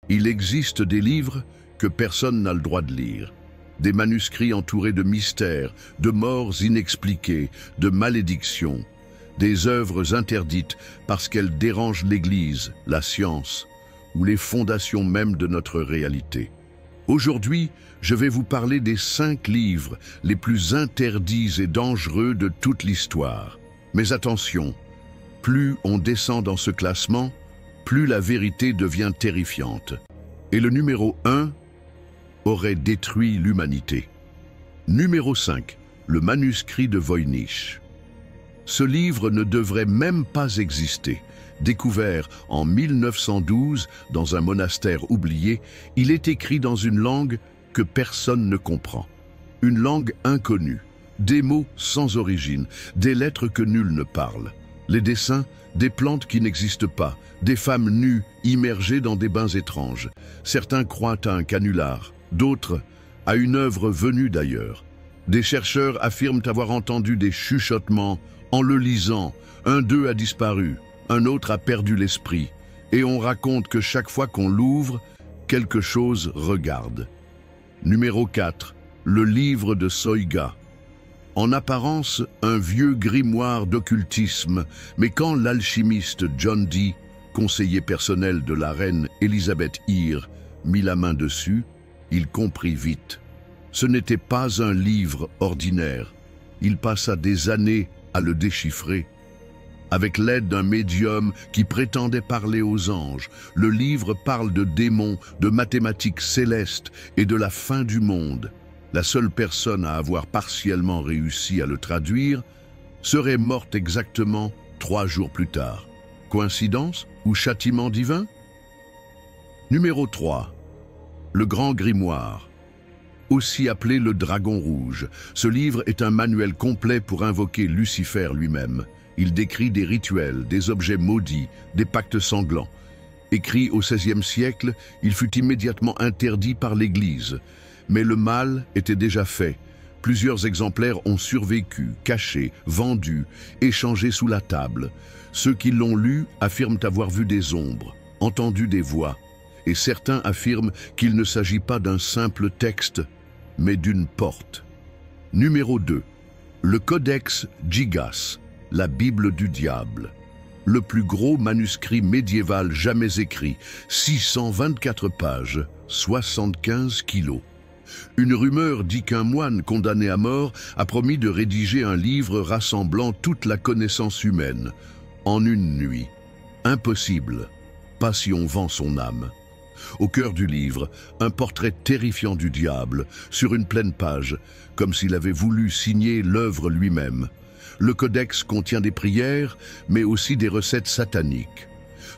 Il existe des livres que personne n'a le droit de lire. Des manuscrits entourés de mystères, de morts inexpliquées, de malédictions. Des œuvres interdites parce qu'elles dérangent l'Église, la science ou les fondations même de notre réalité. Aujourd'hui, je vais vous parler des 5 livres les plus interdits et dangereux de toute l'histoire. Mais attention, plus on descend dans ce classement, plus la vérité devient terrifiante. Et le numéro 1 aurait détruit l'humanité. Numéro 5, le manuscrit de Voynich. Ce livre ne devrait même pas exister. Découvert en 1912 dans un monastère oublié, il est écrit dans une langue que personne ne comprend. Une langue inconnue, des mots sans origine, des lettres que nul ne parle. Les dessins, des plantes qui n'existent pas, des femmes nues immergées dans des bains étranges. Certains croient à un canular, d'autres à une œuvre venue d'ailleurs. Des chercheurs affirment avoir entendu des chuchotements en le lisant. Un d'eux a disparu, un autre a perdu l'esprit. Et on raconte que chaque fois qu'on l'ouvre, quelque chose regarde. Numéro 4. Le livre de Soïga. En apparence, un vieux grimoire d'occultisme, mais quand l'alchimiste John Dee, conseiller personnel de la reine Elisabeth I, mit la main dessus, il comprit vite. Ce n'était pas un livre ordinaire. Il passa des années à le déchiffrer. Avec l'aide d'un médium qui prétendait parler aux anges, le livre parle de démons, de mathématiques célestes et de la fin du monde. La seule personne à avoir partiellement réussi à le traduire serait morte exactement 3 jours plus tard. Coïncidence ou châtiment divin? Numéro 3. Le Grand Grimoire. Aussi appelé le Dragon Rouge, ce livre est un manuel complet pour invoquer Lucifer lui-même. Il décrit des rituels, des objets maudits, des pactes sanglants. Écrit au XVIe siècle, il fut immédiatement interdit par l'Église. Mais le mal était déjà fait. Plusieurs exemplaires ont survécu, cachés, vendus, échangés sous la table. Ceux qui l'ont lu affirment avoir vu des ombres, entendu des voix. Et certains affirment qu'il ne s'agit pas d'un simple texte, mais d'une porte. Numéro 2. Le Codex Gigas, la Bible du diable. Le plus gros manuscrit médiéval jamais écrit, 624 pages, 75 kilos. Une rumeur dit qu'un moine condamné à mort a promis de rédiger un livre rassemblant toute la connaissance humaine, en une nuit. Impossible, pas si on vend son âme. Au cœur du livre, un portrait terrifiant du diable, sur une pleine page, comme s'il avait voulu signer l'œuvre lui-même. Le codex contient des prières, mais aussi des recettes sataniques.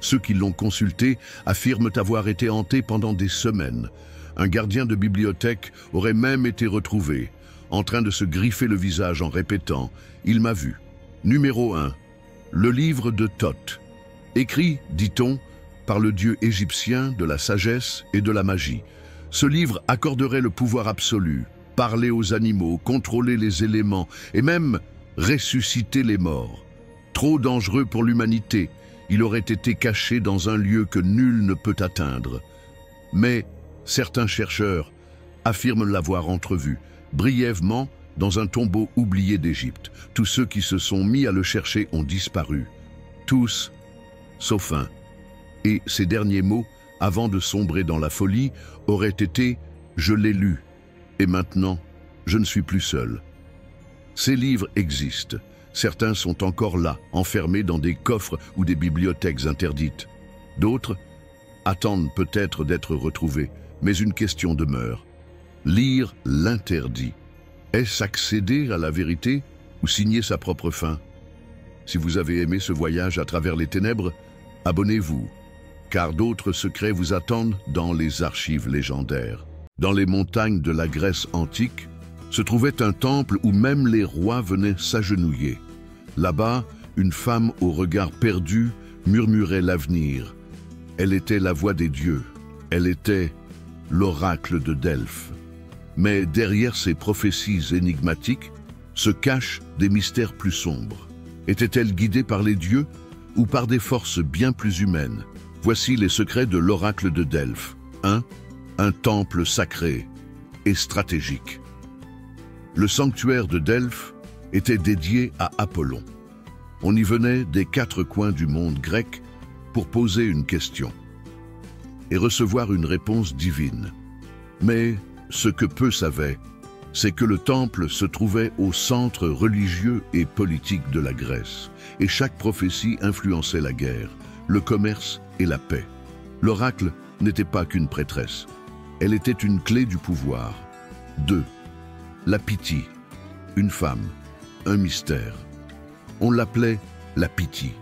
Ceux qui l'ont consulté affirment avoir été hantés pendant des semaines. Un gardien de bibliothèque aurait même été retrouvé, en train de se griffer le visage en répétant « Il m'a vu ». Numéro 1. Le livre de Thoth. Écrit, dit-on, par le dieu égyptien de la sagesse et de la magie. Ce livre accorderait le pouvoir absolu, parler aux animaux, contrôler les éléments et même ressusciter les morts. Trop dangereux pour l'humanité, il aurait été caché dans un lieu que nul ne peut atteindre. Mais certains chercheurs affirment l'avoir entrevu, brièvement, dans un tombeau oublié d'Égypte. Tous ceux qui se sont mis à le chercher ont disparu. Tous, sauf un. Et ces derniers mots, avant de sombrer dans la folie, auraient été « Je l'ai lu, et maintenant, je ne suis plus seul ». Ces livres existent. Certains sont encore là, enfermés dans des coffres ou des bibliothèques interdites. D'autres attendent peut-être d'être retrouvés, mais une question demeure. Lire l'interdit. Est-ce accéder à la vérité ou signer sa propre fin? Si vous avez aimé ce voyage à travers les ténèbres, abonnez-vous, car d'autres secrets vous attendent dans les archives légendaires. Dans les montagnes de la Grèce antique, se trouvait un temple où même les rois venaient s'agenouiller. Là-bas, une femme au regard perdu murmurait l'avenir. Elle était la voix des dieux. Elle était l'oracle de Delphes. Mais derrière ces prophéties énigmatiques se cachent des mystères plus sombres. Était-elle guidée par les dieux ou par des forces bien plus humaines? Voici les secrets de l'oracle de Delphes. 1. Un temple sacré et stratégique. Le sanctuaire de Delphes était dédié à Apollon. On y venait des 4 coins du monde grec pour poser une question et recevoir une réponse divine. Mais ce que peu savaient, c'est que le temple se trouvait au centre religieux et politique de la Grèce, et chaque prophétie influençait la guerre, le commerce et la paix. L'oracle n'était pas qu'une prêtresse, elle était une clé du pouvoir. 2. La Pythie, une femme, un mystère. On l'appelait la Pythie.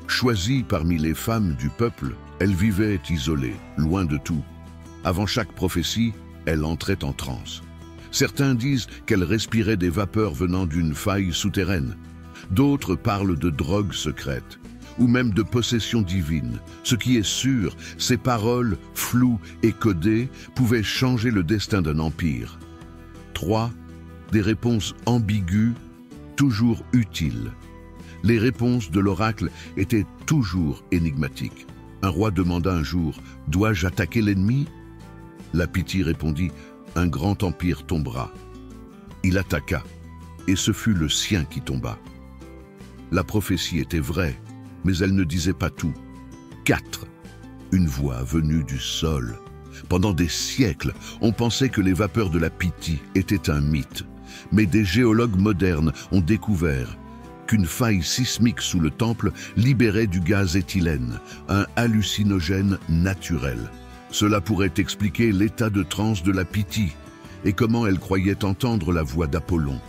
Choisie parmi les femmes du peuple, elle vivait isolée, loin de tout. Avant chaque prophétie, elle entrait en transe. Certains disent qu'elle respirait des vapeurs venant d'une faille souterraine. D'autres parlent de drogues secrètes, ou même de possession divine. Ce qui est sûr, ces paroles, floues et codées, pouvaient changer le destin d'un empire. 3. Des réponses ambiguës, toujours utiles. Les réponses de l'oracle étaient toujours énigmatiques. Un roi demanda un jour « Dois-je attaquer l'ennemi ?» La Pythie répondit « Un grand empire tombera. » Il attaqua, et ce fut le sien qui tomba. La prophétie était vraie, mais elle ne disait pas tout. 4. Une voix venue du sol. Pendant des siècles, on pensait que les vapeurs de la Pythie étaient un mythe. Mais des géologues modernes ont découvert qu'une faille sismique sous le temple libérait du gaz éthylène, un hallucinogène naturel. Cela pourrait expliquer l'état de transe de la Pythie et comment elle croyait entendre la voix d'Apollon.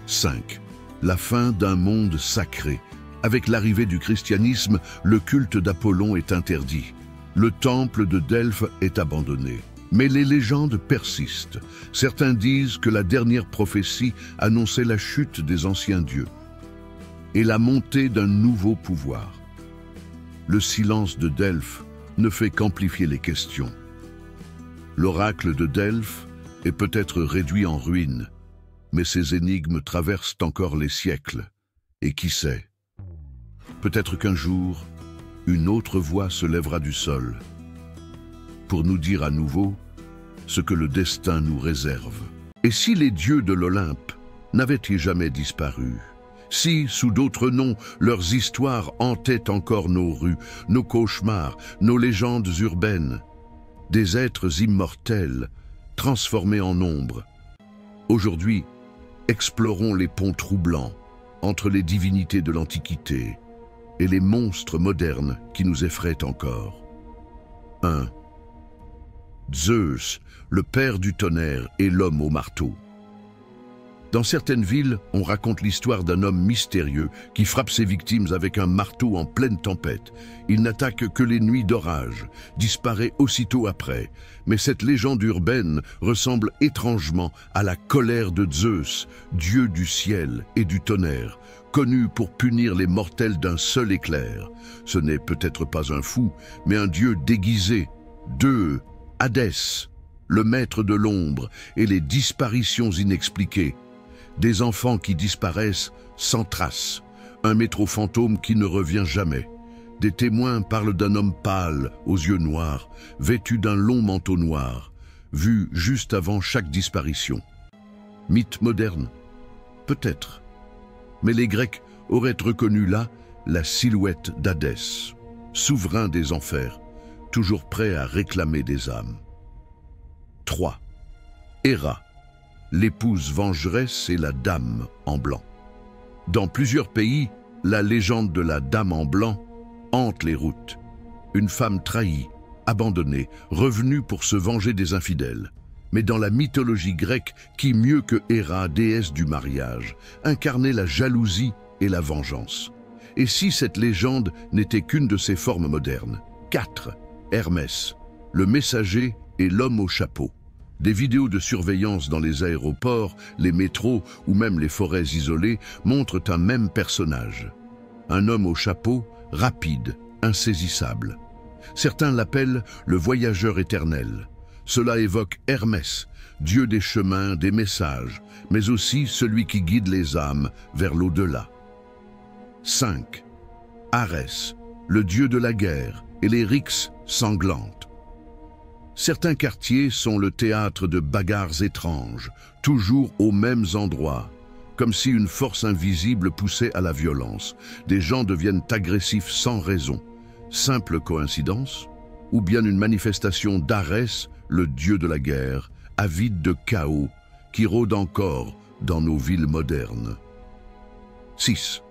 5. La fin d'un monde sacré. Avec l'arrivée du christianisme, le culte d'Apollon est interdit. Le temple de Delphes est abandonné. Mais les légendes persistent. Certains disent que la dernière prophétie annonçait la chute des anciens dieux et la montée d'un nouveau pouvoir. Le silence de Delphes ne fait qu'amplifier les questions. L'oracle de Delphes est peut-être réduit en ruine, mais ces énigmes traversent encore les siècles. Et qui sait, peut-être qu'un jour, une autre voix se lèvera du sol pour nous dire à nouveau ce que le destin nous réserve. Et si les dieux de l'Olympe n'avaient-ils jamais disparu? Si, sous d'autres noms, leurs histoires hantaient encore nos rues, nos cauchemars, nos légendes urbaines, des êtres immortels, transformés en ombre. Aujourd'hui, explorons les ponts troublants entre les divinités de l'Antiquité et les monstres modernes qui nous effraient encore. 1. Zeus, le père du tonnerre et l'homme au marteau. Dans certaines villes, on raconte l'histoire d'un homme mystérieux qui frappe ses victimes avec un marteau en pleine tempête. Il n'attaque que les nuits d'orage, disparaît aussitôt après. Mais cette légende urbaine ressemble étrangement à la colère de Zeus, dieu du ciel et du tonnerre, connu pour punir les mortels d'un seul éclair. Ce n'est peut-être pas un fou, mais un dieu déguisé. 2. Hadès, le maître de l'ombre et les disparitions inexpliquées. Des enfants qui disparaissent sans trace, un métro fantôme qui ne revient jamais. Des témoins parlent d'un homme pâle, aux yeux noirs, vêtu d'un long manteau noir, vu juste avant chaque disparition. Mythe moderne? Peut-être. Mais les Grecs auraient reconnu là la silhouette d'Hadès, souverain des enfers, toujours prêt à réclamer des âmes. 3. Héra, l'épouse vengeresse et la dame en blanc. Dans plusieurs pays, la légende de la dame en blanc hante les routes. Une femme trahie, abandonnée, revenue pour se venger des infidèles. Mais dans la mythologie grecque, qui mieux que Héra, déesse du mariage, incarnait la jalousie et la vengeance? Et si cette légende n'était qu'une de ses formes modernes? 4. Hermès, le messager et l'homme au chapeau. Des vidéos de surveillance dans les aéroports, les métros ou même les forêts isolées montrent un même personnage. Un homme au chapeau, rapide, insaisissable. Certains l'appellent le voyageur éternel. Cela évoque Hermès, dieu des chemins, des messages, mais aussi celui qui guide les âmes vers l'au-delà. 5. Arès, le dieu de la guerre et les rixe sanglantes. Certains quartiers sont le théâtre de bagarres étranges, toujours aux mêmes endroits, comme si une force invisible poussait à la violence. Des gens deviennent agressifs sans raison. Simple coïncidence? Ou bien une manifestation d'Arès, le dieu de la guerre, avide de chaos, qui rôde encore dans nos villes modernes? 6.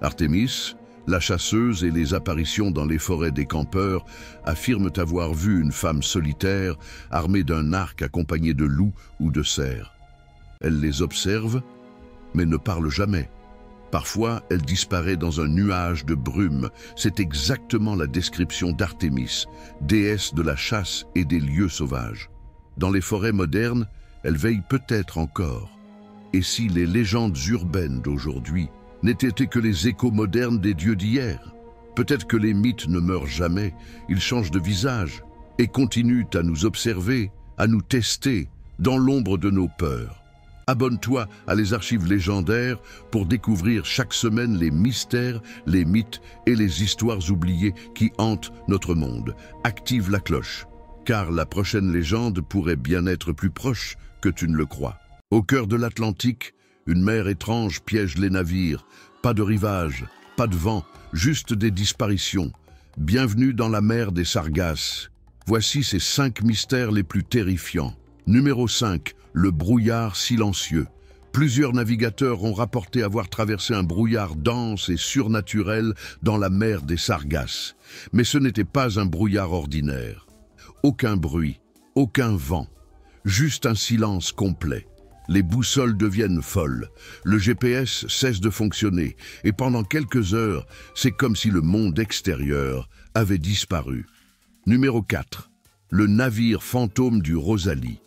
Artémis, la chasseuse et les apparitions dans les forêts des campeurs affirment avoir vu une femme solitaire armée d'un arc accompagnée de loups ou de cerfs. Elle les observe, mais ne parle jamais. Parfois, elle disparaît dans un nuage de brume. C'est exactement la description d'Artémis, déesse de la chasse et des lieux sauvages. Dans les forêts modernes, elle veille peut-être encore. Et si les légendes urbaines d'aujourd'hui n'étaient été que les échos modernes des dieux d'hier? Peut-être que les mythes ne meurent jamais, ils changent de visage et continuent à nous observer, à nous tester dans l'ombre de nos peurs. Abonne-toi à Les Archives légendaires pour découvrir chaque semaine les mystères, les mythes et les histoires oubliées qui hantent notre monde. Active la cloche, car la prochaine légende pourrait bien être plus proche que tu ne le crois. Au cœur de l'Atlantique, une mer étrange piège les navires. Pas de rivage, pas de vent, juste des disparitions. Bienvenue dans la mer des Sargasses. Voici ces 5 mystères les plus terrifiants. Numéro 5. Le brouillard silencieux. Plusieurs navigateurs ont rapporté avoir traversé un brouillard dense et surnaturel dans la mer des Sargasses. Mais ce n'était pas un brouillard ordinaire. Aucun bruit, aucun vent, juste un silence complet. Les boussoles deviennent folles, le GPS cesse de fonctionner et pendant quelques heures, c'est comme si le monde extérieur avait disparu. Numéro 4. Le navire fantôme du Rosalie.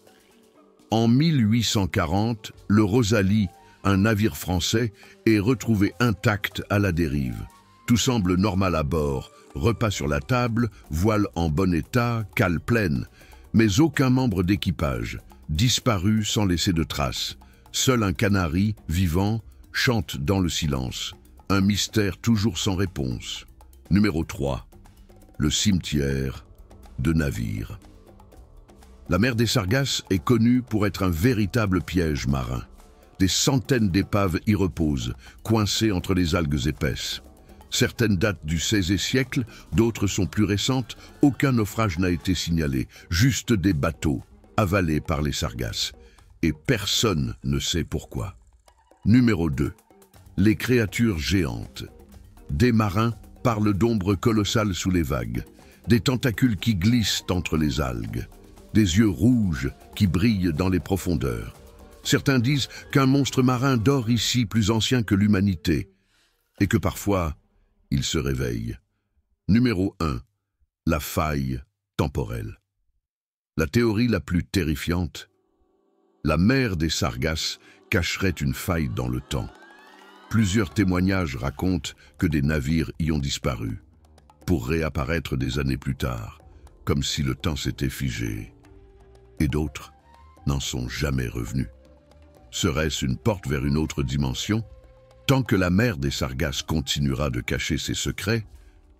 En 1840, le Rosalie, un navire français, est retrouvé intact à la dérive. Tout semble normal à bord, repas sur la table, voile en bon état, cale pleine, mais aucun membre d'équipage, disparu sans laisser de traces. Seul un canari, vivant, chante dans le silence. Un mystère toujours sans réponse. Numéro 3. Le cimetière de navires. La mer des Sargasses est connue pour être un véritable piège marin. Des centaines d'épaves y reposent, coincées entre les algues épaisses. Certaines datent du XVIe siècle, d'autres sont plus récentes. Aucun naufrage n'a été signalé, juste des bateaux, avalés par les Sargasses. Et personne ne sait pourquoi. Numéro 2. Les créatures géantes. Des marins parlent d'ombres colossales sous les vagues, des tentacules qui glissent entre les algues, des yeux rouges qui brillent dans les profondeurs. Certains disent qu'un monstre marin dort ici plus ancien que l'humanité, et que parfois, il se réveille. Numéro 1. La faille temporelle. La théorie la plus terrifiante. La mer des Sargasses cacherait une faille dans le temps. Plusieurs témoignages racontent que des navires y ont disparu, pour réapparaître des années plus tard, comme si le temps s'était figé. Et d'autres n'en sont jamais revenus. Serait-ce une porte vers une autre dimension? Tant que la mer des Sargasses continuera de cacher ses secrets,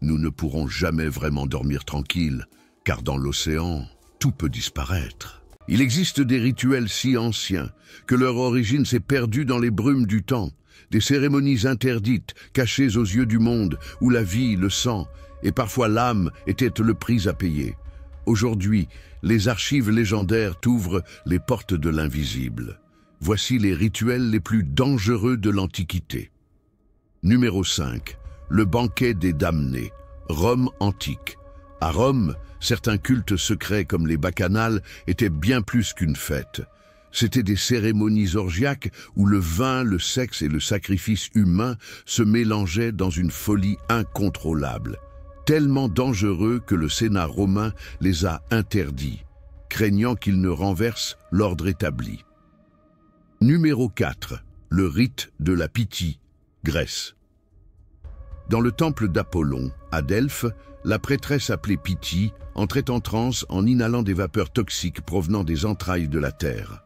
nous ne pourrons jamais vraiment dormir tranquilles, car dans l'océan, tout peut disparaître. Il existe des rituels si anciens que leur origine s'est perdue dans les brumes du temps, des cérémonies interdites, cachées aux yeux du monde, où la vie, le sang et parfois l'âme étaient le prix à payer. Aujourd'hui, les archives légendaires t'ouvrent les portes de l'invisible. Voici les rituels les plus dangereux de l'Antiquité. Numéro 5. Le banquet des damnés. Rome antique. À Rome, certains cultes secrets comme les bacchanales étaient bien plus qu'une fête. C'étaient des cérémonies orgiaques où le vin, le sexe et le sacrifice humain se mélangeaient dans une folie incontrôlable. Tellement dangereux que le Sénat romain les a interdits, craignant qu'ils ne renversent l'ordre établi. Numéro 4. Le rite de la Pythie, Grèce. Dans le temple d'Apollon, à Delphes, la prêtresse appelée Pythie entrait en transe en inhalant des vapeurs toxiques provenant des entrailles de la terre.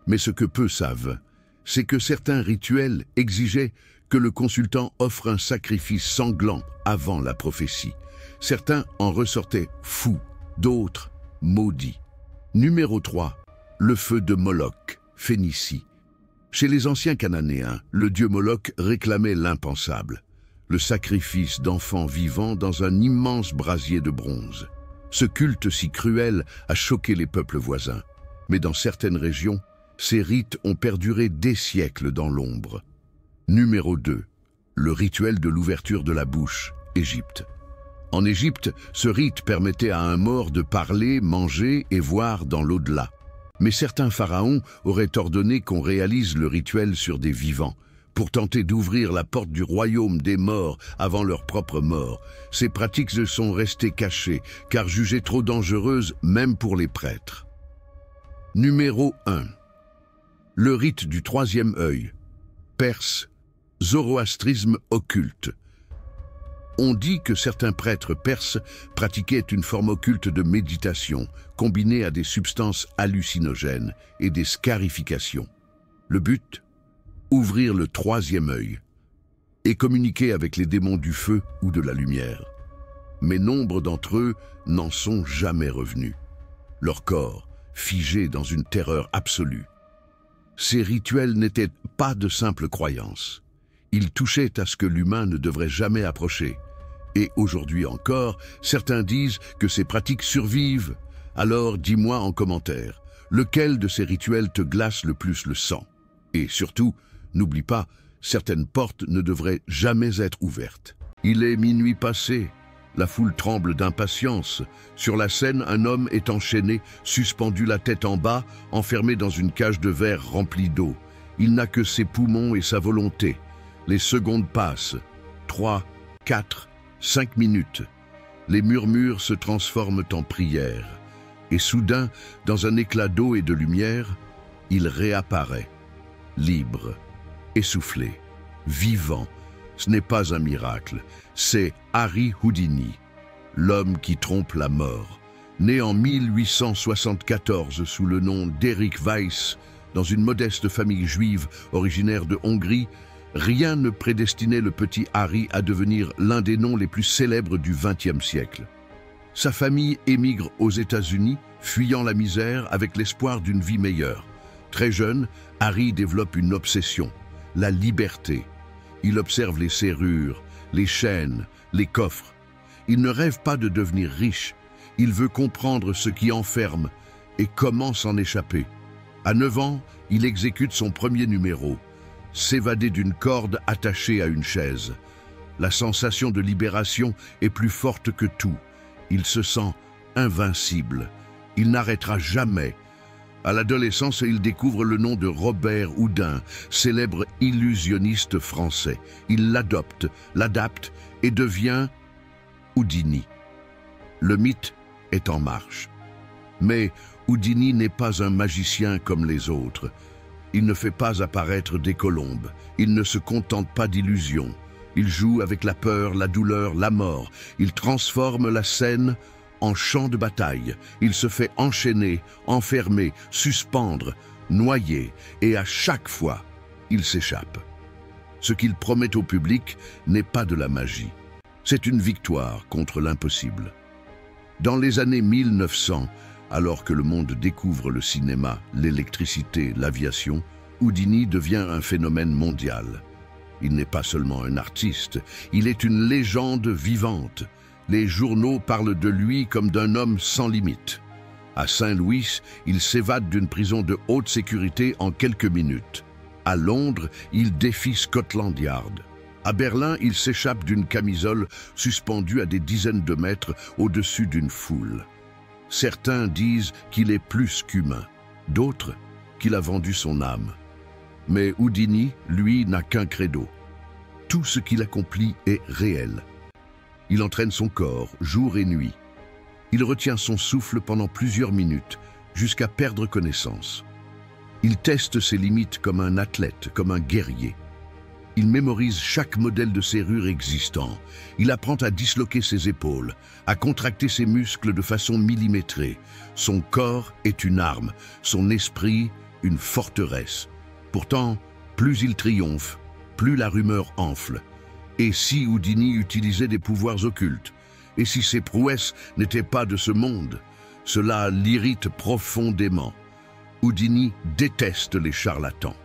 Mais ce que peu savent, c'est que certains rituels exigeaient que le consultant offre un sacrifice sanglant avant la prophétie. Certains en ressortaient fous, d'autres maudits. Numéro 3. Le feu de Moloch, Phénicie. Chez les anciens Cananéens, le dieu Moloch réclamait l'impensable, le sacrifice d'enfants vivants dans un immense brasier de bronze. Ce culte si cruel a choqué les peuples voisins. Mais dans certaines régions, ces rites ont perduré des siècles dans l'ombre. Numéro 2. Le rituel de l'ouverture de la bouche, Égypte. En Égypte, ce rite permettait à un mort de parler, manger et voir dans l'au-delà. Mais certains pharaons auraient ordonné qu'on réalise le rituel sur des vivants, pour tenter d'ouvrir la porte du royaume des morts avant leur propre mort. Ces pratiques se sont restées cachées, car jugées trop dangereuses même pour les prêtres. Numéro 1. Le rite du troisième œil, perse, zoroastrisme occulte. On dit que certains prêtres perses pratiquaient une forme occulte de méditation, combinée à des substances hallucinogènes et des scarifications. Le but ? Ouvrir le troisième œil et communiquer avec les démons du feu ou de la lumière. Mais nombre d'entre eux n'en sont jamais revenus, leur corps figé dans une terreur absolue. Ces rituels n'étaient pas de simples croyances. Ils touchaient à ce que l'humain ne devrait jamais approcher. Et aujourd'hui encore, certains disent que ces pratiques survivent. Alors dis-moi en commentaire, lequel de ces rituels te glace le plus le sang? Et surtout, n'oublie pas, certaines portes ne devraient jamais être ouvertes. Il est minuit passé. La foule tremble d'impatience. Sur la scène, un homme est enchaîné, suspendu la tête en bas, enfermé dans une cage de verre remplie d'eau. Il n'a que ses poumons et sa volonté. Les secondes passent. 3, 4, 5 minutes. Les murmures se transforment en prières. Et soudain, dans un éclat d'eau et de lumière, il réapparaît, libre, essoufflé, vivant. Ce n'est pas un miracle, c'est Harry Houdini, l'homme qui trompe la mort. Né en 1874 sous le nom d'Eric Weiss, dans une modeste famille juive originaire de Hongrie, rien ne prédestinait le petit Harry à devenir l'un des noms les plus célèbres du XXe siècle. Sa famille émigre aux États-Unis, fuyant la misère avec l'espoir d'une vie meilleure. Très jeune, Harry développe une obsession, la liberté. Il observe les serrures, les chaînes, les coffres. Il ne rêve pas de devenir riche. Il veut comprendre ce qui enferme et comment s'en échapper. À 9 ans, il exécute son premier numéro, s'évader d'une corde attachée à une chaise. La sensation de libération est plus forte que tout. Il se sent invincible. Il n'arrêtera jamais. À l'adolescence, il découvre le nom de Robert Houdin, célèbre illusionniste français. Il l'adopte, l'adapte et devient Houdini. Le mythe est en marche. Mais Houdini n'est pas un magicien comme les autres. Il ne fait pas apparaître des colombes. Il ne se contente pas d'illusions. Il joue avec la peur, la douleur, la mort. Il transforme la scène en champ de bataille. Il se fait enchaîner, enfermer, suspendre, noyer, et à chaque fois, il s'échappe. Ce qu'il promet au public n'est pas de la magie. C'est une victoire contre l'impossible. Dans les années 1900, alors que le monde découvre le cinéma, l'électricité, l'aviation, Houdini devient un phénomène mondial. Il n'est pas seulement un artiste, il est une légende vivante. Les journaux parlent de lui comme d'un homme sans limite. À Saint-Louis, il s'évade d'une prison de haute sécurité en quelques minutes. À Londres, il défie Scotland Yard. À Berlin, il s'échappe d'une camisole suspendue à des dizaines de mètres au-dessus d'une foule. Certains disent qu'il est plus qu'humain, d'autres qu'il a vendu son âme. Mais Houdini, lui, n'a qu'un credo. Tout ce qu'il accomplit est réel. Il entraîne son corps, jour et nuit. Il retient son souffle pendant plusieurs minutes, jusqu'à perdre connaissance. Il teste ses limites comme un athlète, comme un guerrier. Il mémorise chaque modèle de serrure existant. Il apprend à disloquer ses épaules, à contracter ses muscles de façon millimétrée. Son corps est une arme, son esprit une forteresse. Pourtant, plus il triomphe, plus la rumeur enfle. Et si Houdini utilisait des pouvoirs occultes? Et si ses prouesses n'étaient pas de ce monde? Cela l'irrite profondément. Houdini déteste les charlatans.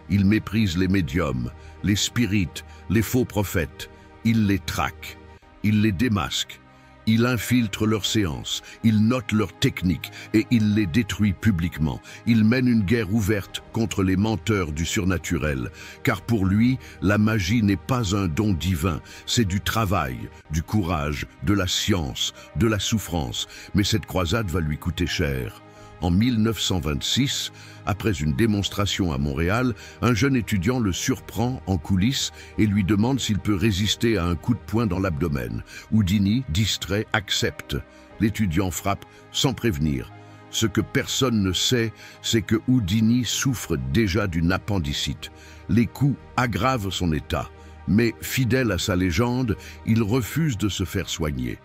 Il méprise les médiums, les spirites, les faux prophètes. Il les traque, il les démasque. Il infiltre leurs séances, il note leurs techniques et il les détruit publiquement. Il mène une guerre ouverte contre les menteurs du surnaturel, car pour lui, la magie n'est pas un don divin, c'est du travail, du courage, de la science, de la souffrance. Mais cette croisade va lui coûter cher. En 1926, après une démonstration à Montréal, un jeune étudiant le surprend en coulisses et lui demande s'il peut résister à un coup de poing dans l'abdomen. Houdini, distrait, accepte. L'étudiant frappe sans prévenir. Ce que personne ne sait, c'est que Houdini souffre déjà d'une appendicite. Les coups aggravent son état, mais fidèle à sa légende, il refuse de se faire soigner.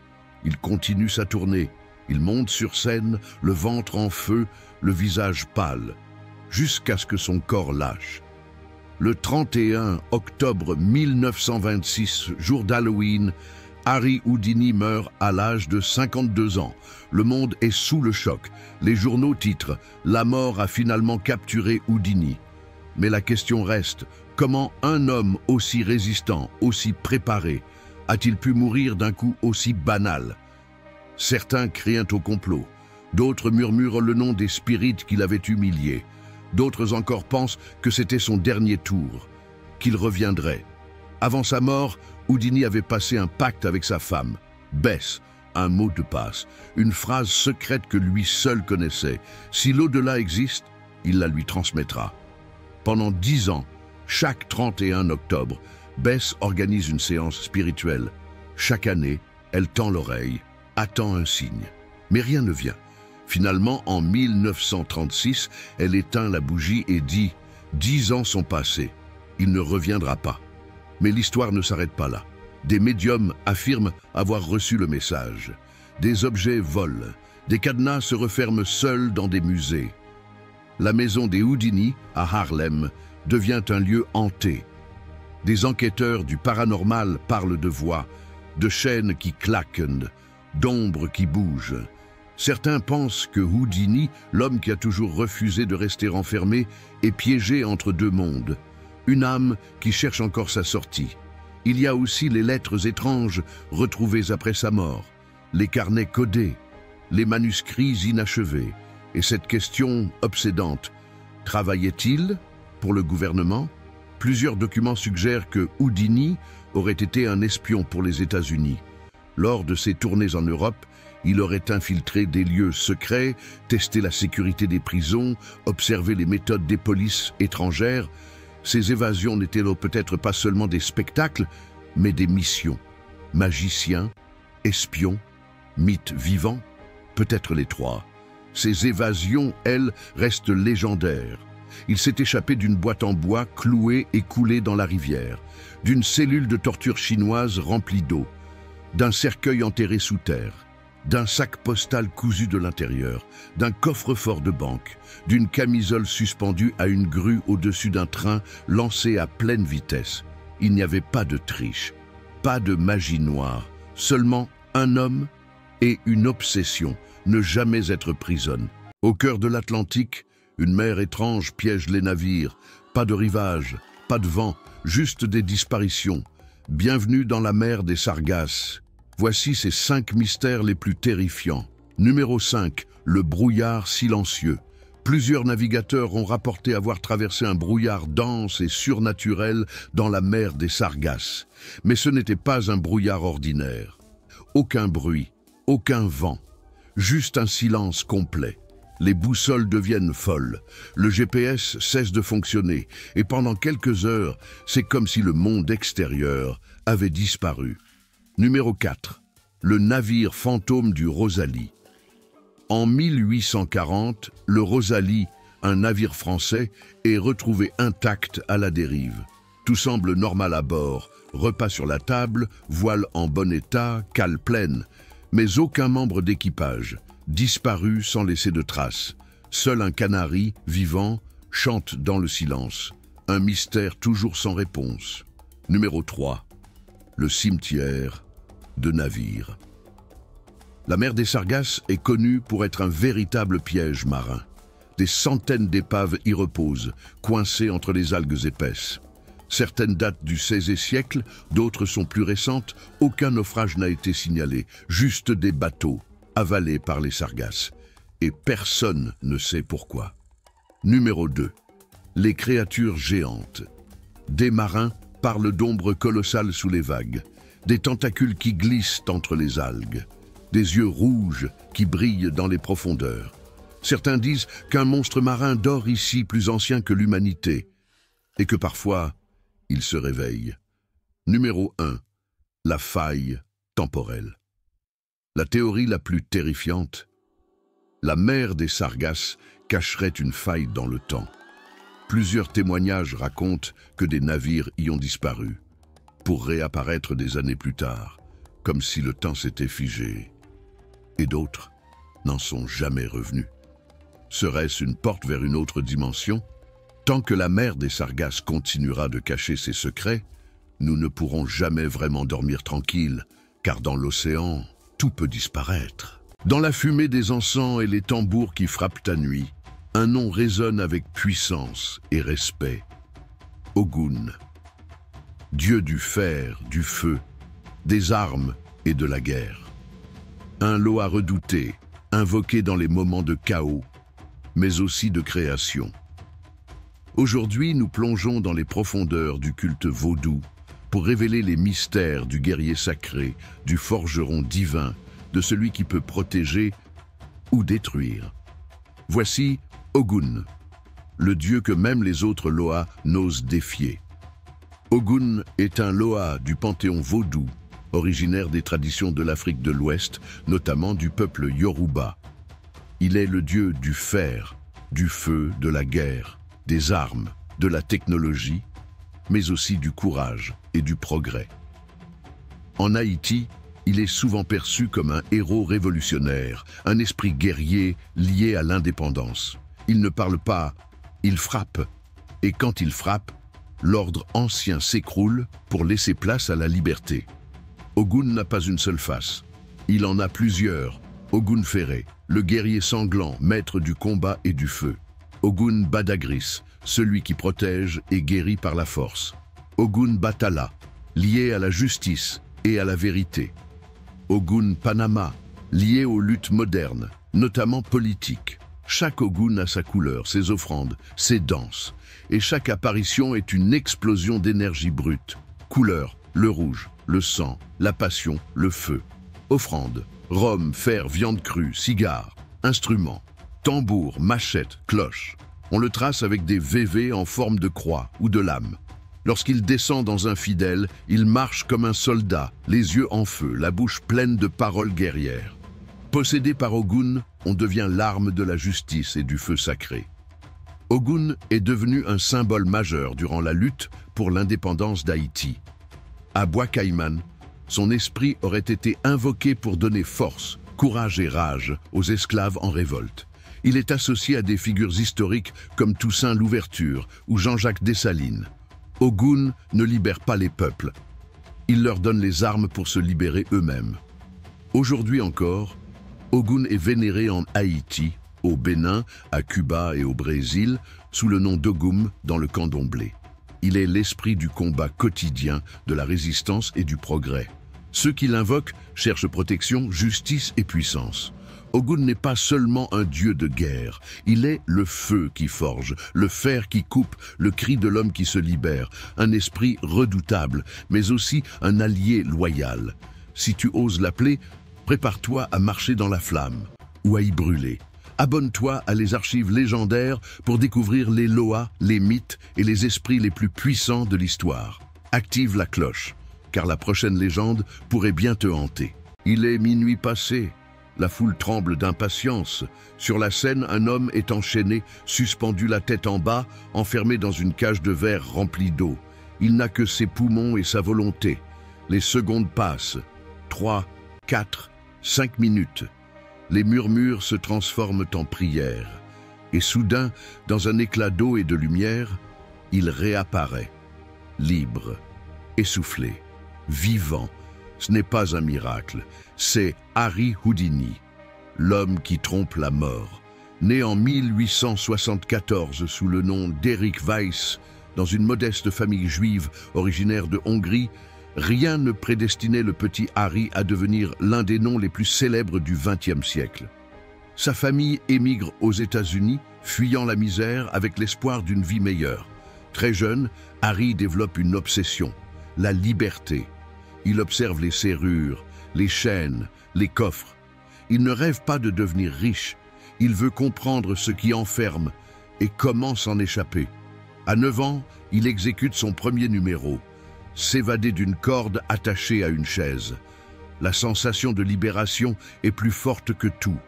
Il continue sa tournée. Il monte sur scène, le ventre en feu, le visage pâle, jusqu'à ce que son corps lâche. Le 31 octobre 1926, jour d'Halloween, Harry Houdini meurt à l'âge de 52 ans. Le monde est sous le choc. Les journaux titrent « La mort a finalement capturé Houdini ». Mais la question reste, comment un homme aussi résistant, aussi préparé, a-t-il pu mourir d'un coup aussi banal ? Certains crient au complot, d'autres murmurent le nom des spirites qui l'avaient humilié, d'autres encore pensent que c'était son dernier tour, qu'il reviendrait. Avant sa mort, Houdini avait passé un pacte avec sa femme, Bess, un mot de passe, une phrase secrète que lui seul connaissait. Si l'au-delà existe, il la lui transmettra. Pendant 10 ans, chaque 31 octobre, Bess organise une séance spirituelle. Chaque année, elle tend l'oreille, attend un signe. Mais rien ne vient. Finalement, en 1936, elle éteint la bougie et dit « 10 ans sont passés, il ne reviendra pas ». Mais l'histoire ne s'arrête pas là. Des médiums affirment avoir reçu le message. Des objets volent, des cadenas se referment seuls dans des musées. La maison des Houdini, à Harlem, devient un lieu hanté. Des enquêteurs du paranormal parlent de voix, de chaînes qui claquent, d'ombres qui bougent. Certains pensent que Houdini, l'homme qui a toujours refusé de rester enfermé, est piégé entre deux mondes. Une âme qui cherche encore sa sortie. Il y a aussi les lettres étranges retrouvées après sa mort, les carnets codés, les manuscrits inachevés. Et cette question obsédante, travaillait-il pour le gouvernement? Plusieurs documents suggèrent que Houdini aurait été un espion pour les États-Unis. Lors de ses tournées en Europe, il aurait infiltré des lieux secrets, testé la sécurité des prisons, observé les méthodes des polices étrangères. Ces évasions n'étaient peut-être pas seulement des spectacles, mais des missions. Magicien, espion, mythe vivant, peut-être les trois. Ces évasions, elles, restent légendaires. Il s'est échappé d'une boîte en bois clouée et coulée dans la rivière, d'une cellule de torture chinoise remplie d'eau, d'un cercueil enterré sous terre, d'un sac postal cousu de l'intérieur, d'un coffre-fort de banque, d'une camisole suspendue à une grue au-dessus d'un train lancé à pleine vitesse. Il n'y avait pas de triche, pas de magie noire, seulement un homme et une obsession, ne jamais être prisonne. Au cœur de l'Atlantique, une mer étrange piège les navires, pas de rivage, pas de vent, juste des disparitions. Bienvenue dans la mer des Sargasses. Voici ces 5 mystères les plus terrifiants. Numéro 5, le brouillard silencieux. Plusieurs navigateurs ont rapporté avoir traversé un brouillard dense et surnaturel dans la mer des Sargasses. Mais ce n'était pas un brouillard ordinaire. Aucun bruit, aucun vent, juste un silence complet. Les boussoles deviennent folles, le GPS cesse de fonctionner et pendant quelques heures, c'est comme si le monde extérieur avait disparu. Numéro 4. Le navire fantôme du Rosalie. En 1840, le Rosalie, un navire français, est retrouvé intact à la dérive. Tout semble normal à bord, repas sur la table, voile en bon état, cale pleine, mais aucun membre d'équipage. Disparu sans laisser de traces. Seul un canari, vivant, chante dans le silence. Un mystère toujours sans réponse. Numéro 3. Le cimetière de navires. La mer des Sargasses est connue pour être un véritable piège marin. Des centaines d'épaves y reposent, coincées entre les algues épaisses. Certaines datent du XVIe siècle, d'autres sont plus récentes. Aucun naufrage n'a été signalé, juste des bateaux avalés par les sargasses. Et personne ne sait pourquoi. Numéro 2. Les créatures géantes. Des marins parlent d'ombres colossales sous les vagues, des tentacules qui glissent entre les algues, des yeux rouges qui brillent dans les profondeurs. Certains disent qu'un monstre marin dort ici plus ancien que l'humanité, et que parfois, il se réveille. Numéro 1. La faille temporelle. La théorie la plus terrifiante. La mer des Sargasses cacherait une faille dans le temps. Plusieurs témoignages racontent que des navires y ont disparu, pour réapparaître des années plus tard, comme si le temps s'était figé. Et d'autres n'en sont jamais revenus. Serait-ce une porte vers une autre dimension ? Tant que la mer des Sargasses continuera de cacher ses secrets, nous ne pourrons jamais vraiment dormir tranquilles, car dans l'océan, tout peut disparaître. Dans la fumée des encens et les tambours qui frappent à nuit, un nom résonne avec puissance et respect. Ogun, dieu du fer, du feu, des armes et de la guerre. Un Loa redouté, invoqué dans les moments de chaos, mais aussi de création. Aujourd'hui, nous plongeons dans les profondeurs du culte vaudou pour révéler les mystères du guerrier sacré, du forgeron divin, de celui qui peut protéger ou détruire. Voici Ogun, le dieu que même les autres Loa n'osent défier. Ogun est un Loa du panthéon vaudou, originaire des traditions de l'Afrique de l'Ouest, notamment du peuple Yoruba. Il est le dieu du fer, du feu, de la guerre, des armes, de la technologie, mais aussi du courage et du progrès. En Haïti, il est souvent perçu comme un héros révolutionnaire, un esprit guerrier lié à l'indépendance. Il ne parle pas, il frappe. Et quand il frappe, l'ordre ancien s'écroule pour laisser place à la liberté. Ogun n'a pas une seule face. Il en a plusieurs. Ogun Ferré, le guerrier sanglant, maître du combat et du feu. Ogun Badagris, celui qui protège et guérit par la force. Ogun Batala, lié à la justice et à la vérité. Ogun Panama, lié aux luttes modernes, notamment politiques. Chaque Ogun a sa couleur, ses offrandes, ses danses. Et chaque apparition est une explosion d'énergie brute. Couleur, le rouge, le sang, la passion, le feu. Offrande, rhum, fer, viande crue, cigares, instruments, tambour, machette, cloche. On le trace avec des VV en forme de croix ou de lame. Lorsqu'il descend dans un fidèle, il marche comme un soldat, les yeux en feu, la bouche pleine de paroles guerrières. Possédé par Ogun, on devient l'arme de la justice et du feu sacré. Ogun est devenu un symbole majeur durant la lutte pour l'indépendance d'Haïti. À Bois-Caïman, son esprit aurait été invoqué pour donner force, courage et rage aux esclaves en révolte. Il est associé à des figures historiques comme Toussaint Louverture ou Jean-Jacques Dessalines. Ogun ne libère pas les peuples. Il leur donne les armes pour se libérer eux-mêmes. Aujourd'hui encore, Ogun est vénéré en Haïti, au Bénin, à Cuba et au Brésil, sous le nom d'Ogum dans le candomblé. Il est l'esprit du combat quotidien, de la résistance et du progrès. Ceux qui l'invoquent cherchent protection, justice et puissance. Ogun n'est pas seulement un dieu de guerre, il est le feu qui forge, le fer qui coupe, le cri de l'homme qui se libère, un esprit redoutable, mais aussi un allié loyal. Si tu oses l'appeler, prépare-toi à marcher dans la flamme ou à y brûler. Abonne-toi à les archives légendaires pour découvrir les Loas, les mythes et les esprits les plus puissants de l'histoire. Active la cloche, car la prochaine légende pourrait bien te hanter. Il est minuit passé. La foule tremble d'impatience. Sur la scène, un homme est enchaîné, suspendu la tête en bas, enfermé dans une cage de verre remplie d'eau. Il n'a que ses poumons et sa volonté. Les secondes passent. 3, 4, 5 minutes. Les murmures se transforment en prières. Et soudain, dans un éclat d'eau et de lumière, il réapparaît. Libre, essoufflé, vivant, Ce n'est pas un miracle, c'est Harry Houdini, l'homme qui trompe la mort. Né en 1874 sous le nom d'Eric Weiss, dans une modeste famille juive originaire de Hongrie, rien ne prédestinait le petit Harry à devenir l'un des noms les plus célèbres du XXe siècle. Sa famille émigre aux États-Unis, fuyant la misère avec l'espoir d'une vie meilleure. Très jeune, Harry développe une obsession, la liberté. Il observe les serrures, les chaînes, les coffres. Il ne rêve pas de devenir riche. Il veut comprendre ce qui enferme et comment s'en échapper. À 9 ans, il exécute son premier numéro, s'évader d'une corde attachée à une chaise. La sensation de libération est plus forte que tout.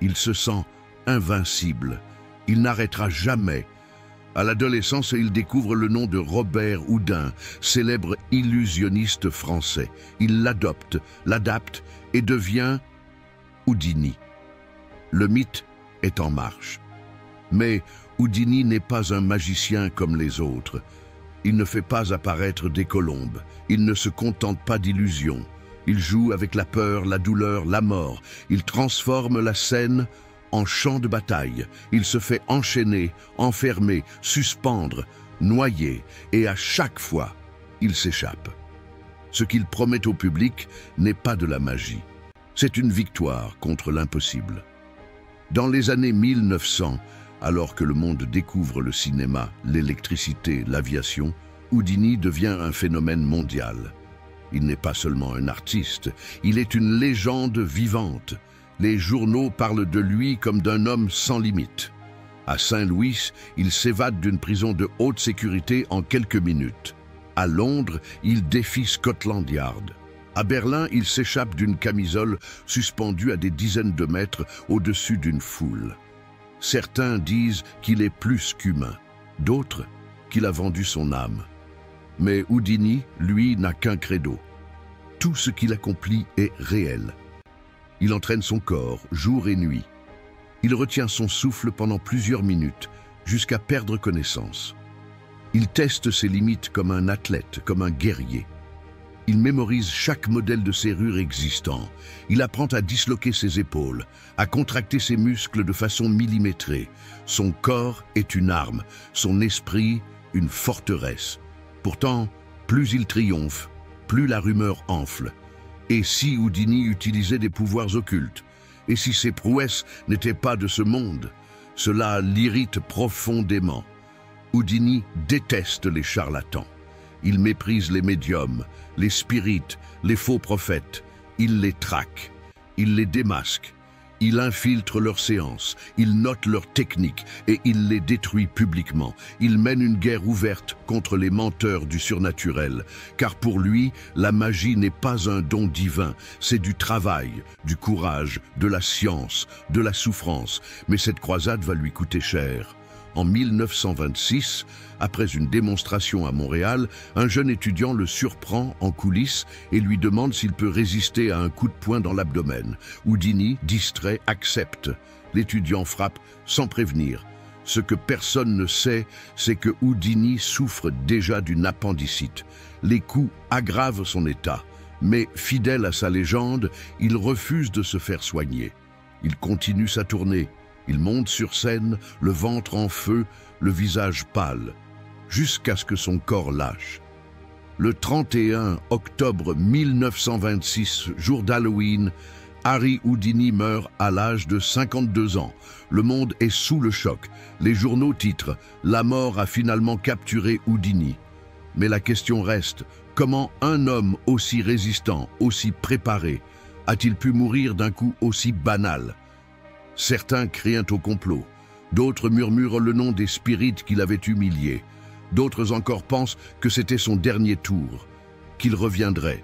Il se sent invincible. Il n'arrêtera jamais. À l'adolescence, il découvre le nom de Robert Houdin, célèbre illusionniste français. Il l'adopte, l'adapte et devient Houdini. Le mythe est en marche. Mais Houdini n'est pas un magicien comme les autres. Il ne fait pas apparaître des colombes. Il ne se contente pas d'illusions. Il joue avec la peur, la douleur, la mort. Il transforme la scène en champ de bataille. Il se fait enchaîner, enfermer, suspendre, noyer. Et à chaque fois, il s'échappe. Ce qu'il promet au public n'est pas de la magie. C'est une victoire contre l'impossible. Dans les années 1900, alors que le monde découvre le cinéma, l'électricité, l'aviation, Houdini devient un phénomène mondial. Il n'est pas seulement un artiste, il est une légende vivante. Les journaux parlent de lui comme d'un homme sans limite. À Saint-Louis, il s'évade d'une prison de haute sécurité en quelques minutes. À Londres, il défie Scotland Yard. À Berlin, il s'échappe d'une camisole suspendue à des dizaines de mètres au-dessus d'une foule. Certains disent qu'il est plus qu'humain, d'autres qu'il a vendu son âme. Mais Houdini, lui, n'a qu'un credo. Tout ce qu'il accomplit est réel. Il entraîne son corps, jour et nuit. Il retient son souffle pendant plusieurs minutes, jusqu'à perdre connaissance. Il teste ses limites comme un athlète, comme un guerrier. Il mémorise chaque modèle de serrure existant. Il apprend à disloquer ses épaules, à contracter ses muscles de façon millimétrée. Son corps est une arme, son esprit une forteresse. Pourtant, plus il triomphe, plus la rumeur enfle. Et si Houdini utilisait des pouvoirs occultes? Et si ses prouesses n'étaient pas de ce monde? Cela l'irrite profondément. Houdini déteste les charlatans. Il méprise les médiums, les spirites, les faux prophètes. Il les traque, il les démasque. Il infiltre leurs séances, il note leurs techniques et il les détruit publiquement. Il mène une guerre ouverte contre les menteurs du surnaturel, car pour lui, la magie n'est pas un don divin, c'est du travail, du courage, de la science, de la souffrance. Mais cette croisade va lui coûter cher. En 1926, après une démonstration à Montréal, un jeune étudiant le surprend en coulisses et lui demande s'il peut résister à un coup de poing dans l'abdomen. Houdini, distrait, accepte. L'étudiant frappe sans prévenir. Ce que personne ne sait, c'est que Houdini souffre déjà d'une appendicite. Les coups aggravent son état, mais fidèle à sa légende, il refuse de se faire soigner. Il continue sa tournée. Il monte sur scène, le ventre en feu, le visage pâle, jusqu'à ce que son corps lâche. Le 31 octobre 1926, jour d'Halloween, Harry Houdini meurt à l'âge de 52 ans. Le monde est sous le choc. Les journaux titrent « La mort a finalement capturé Houdini ». Mais la question reste, comment un homme aussi résistant, aussi préparé, a-t-il pu mourir d'un coup aussi banal ? Certains crient au complot, d'autres murmurent le nom des spirites qu'il avait humiliés, d'autres encore pensent que c'était son dernier tour, qu'il reviendrait.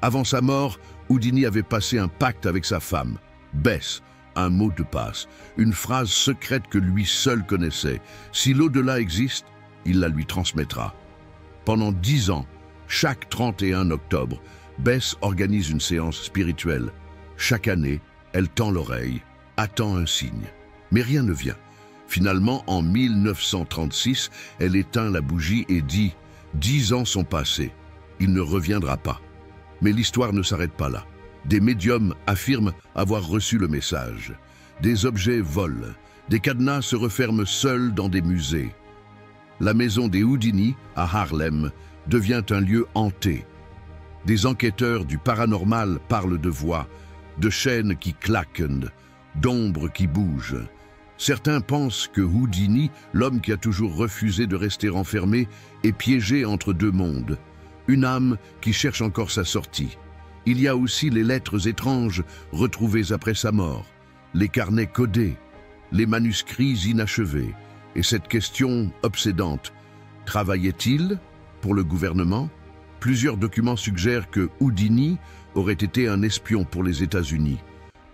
Avant sa mort, Houdini avait passé un pacte avec sa femme, Bess, un mot de passe, une phrase secrète que lui seul connaissait. Si l'au-delà existe, il la lui transmettra. Pendant 10 ans, chaque 31 octobre, Bess organise une séance spirituelle. Chaque année, elle tend l'oreille, attend un signe. Mais rien ne vient. Finalement, en 1936, elle éteint la bougie et dit « 10 ans sont passés, il ne reviendra pas ». Mais l'histoire ne s'arrête pas là. Des médiums affirment avoir reçu le message. Des objets volent. Des cadenas se referment seuls dans des musées. La maison des Houdini, à Harlem, devient un lieu hanté. Des enquêteurs du paranormal parlent de voix, de chaînes qui claquent, d'ombres qui bougent. Certains pensent que Houdini, l'homme qui a toujours refusé de rester enfermé, est piégé entre deux mondes. Une âme qui cherche encore sa sortie. Il y a aussi les lettres étranges retrouvées après sa mort, les carnets codés, les manuscrits inachevés. Et cette question obsédante, travaillait-il pour le gouvernement? Plusieurs documents suggèrent que Houdini aurait été un espion pour les États-Unis.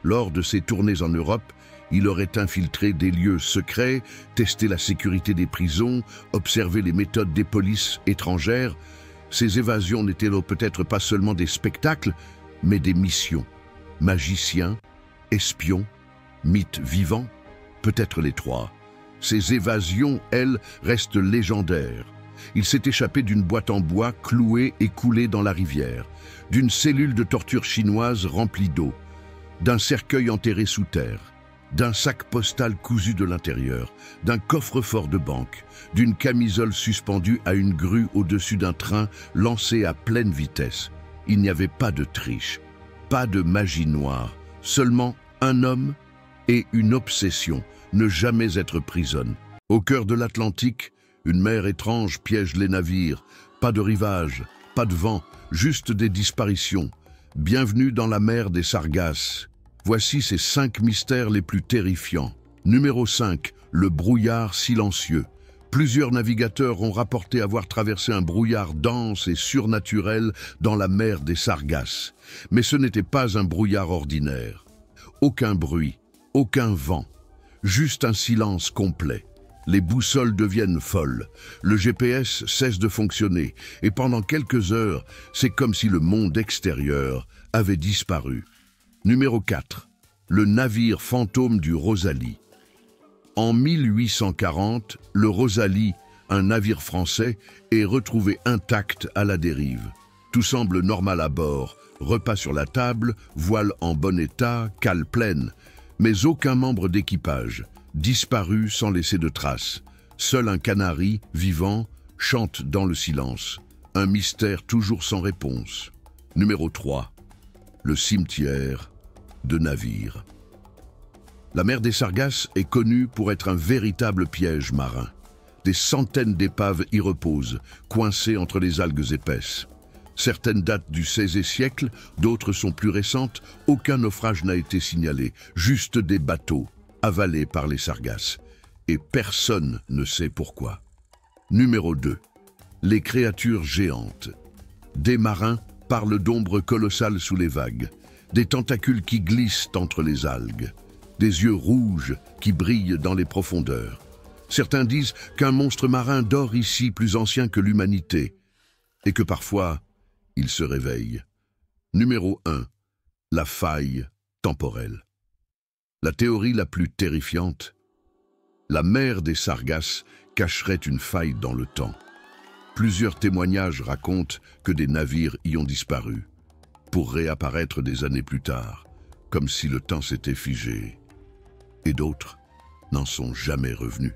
Lors de ses tournées en Europe, il aurait infiltré des lieux secrets, testé la sécurité des prisons, observé les méthodes des polices étrangères. Ces évasions n'étaient peut-être pas seulement des spectacles, mais des missions. Magicien, espion, mythe vivant, peut-être les trois. Ces évasions, elles, restent légendaires. Il s'est échappé d'une boîte en bois clouée et coulée dans la rivière, d'une cellule de torture chinoise remplie d'eau, d'un cercueil enterré sous terre, d'un sac postal cousu de l'intérieur, d'un coffre-fort de banque, d'une camisole suspendue à une grue au-dessus d'un train lancé à pleine vitesse. Il n'y avait pas de triche, pas de magie noire, seulement un homme et une obsession, ne jamais être prisonne. Au cœur de l'Atlantique, une mer étrange piège les navires, pas de rivage, pas de vent, juste des disparitions. Bienvenue dans la mer des Sargasses. Voici ces 5 mystères les plus terrifiants. Numéro 5, le brouillard silencieux. Plusieurs navigateurs ont rapporté avoir traversé un brouillard dense et surnaturel dans la mer des Sargasses. Mais ce n'était pas un brouillard ordinaire. Aucun bruit, aucun vent, juste un silence complet. Les boussoles deviennent folles, le GPS cesse de fonctionner et pendant quelques heures, c'est comme si le monde extérieur avait disparu. Numéro 4. Le navire fantôme du Rosalie. En 1840, le Rosalie, un navire français, est retrouvé intact à la dérive. Tout semble normal à bord, repas sur la table, voile en bon état, cale pleine, mais aucun membre d'équipage, disparu sans laisser de traces. Seul un canari, vivant, chante dans le silence. Un mystère toujours sans réponse. Numéro 3. Le cimetière de navires. La mer des Sargasses est connue pour être un véritable piège marin. Des centaines d'épaves y reposent, coincées entre les algues épaisses. Certaines datent du XVIe siècle, d'autres sont plus récentes. Aucun naufrage n'a été signalé, juste des bateaux avalés par les sargasses. Et personne ne sait pourquoi. Numéro 2. Les créatures géantes. Des marins parlent d'ombres colossales sous les vagues, des tentacules qui glissent entre les algues, des yeux rouges qui brillent dans les profondeurs. Certains disent qu'un monstre marin dort ici plus ancien que l'humanité, et que parfois, il se réveille. Numéro 1. La faille temporelle. La théorie la plus terrifiante. La mer des Sargasses cacherait une faille dans le temps. Plusieurs témoignages racontent que des navires y ont disparu, pour réapparaître des années plus tard, comme si le temps s'était figé. Et d'autres n'en sont jamais revenus.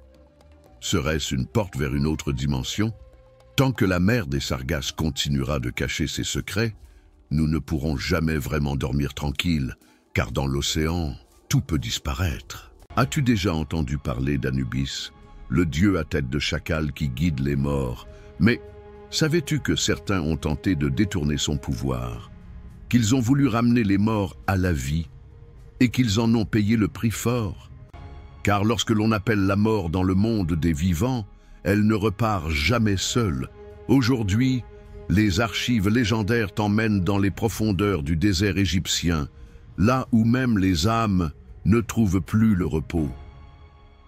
Serait-ce une porte vers une autre dimension? Tant que la mer des Sargasses continuera de cacher ses secrets, nous ne pourrons jamais vraiment dormir tranquille, car dans l'océan, tout peut disparaître. As-tu déjà entendu parler d'Anubis, le dieu à tête de chacal qui guide les morts? Mais savais-tu que certains ont tenté de détourner son pouvoir, qu'ils ont voulu ramener les morts à la vie, et qu'ils en ont payé le prix fort? Car lorsque l'on appelle la mort dans le monde des vivants, elle ne repart jamais seule. Aujourd'hui, les archives légendaires t'emmènent dans les profondeurs du désert égyptien, là où même les âmes ne trouvent plus le repos.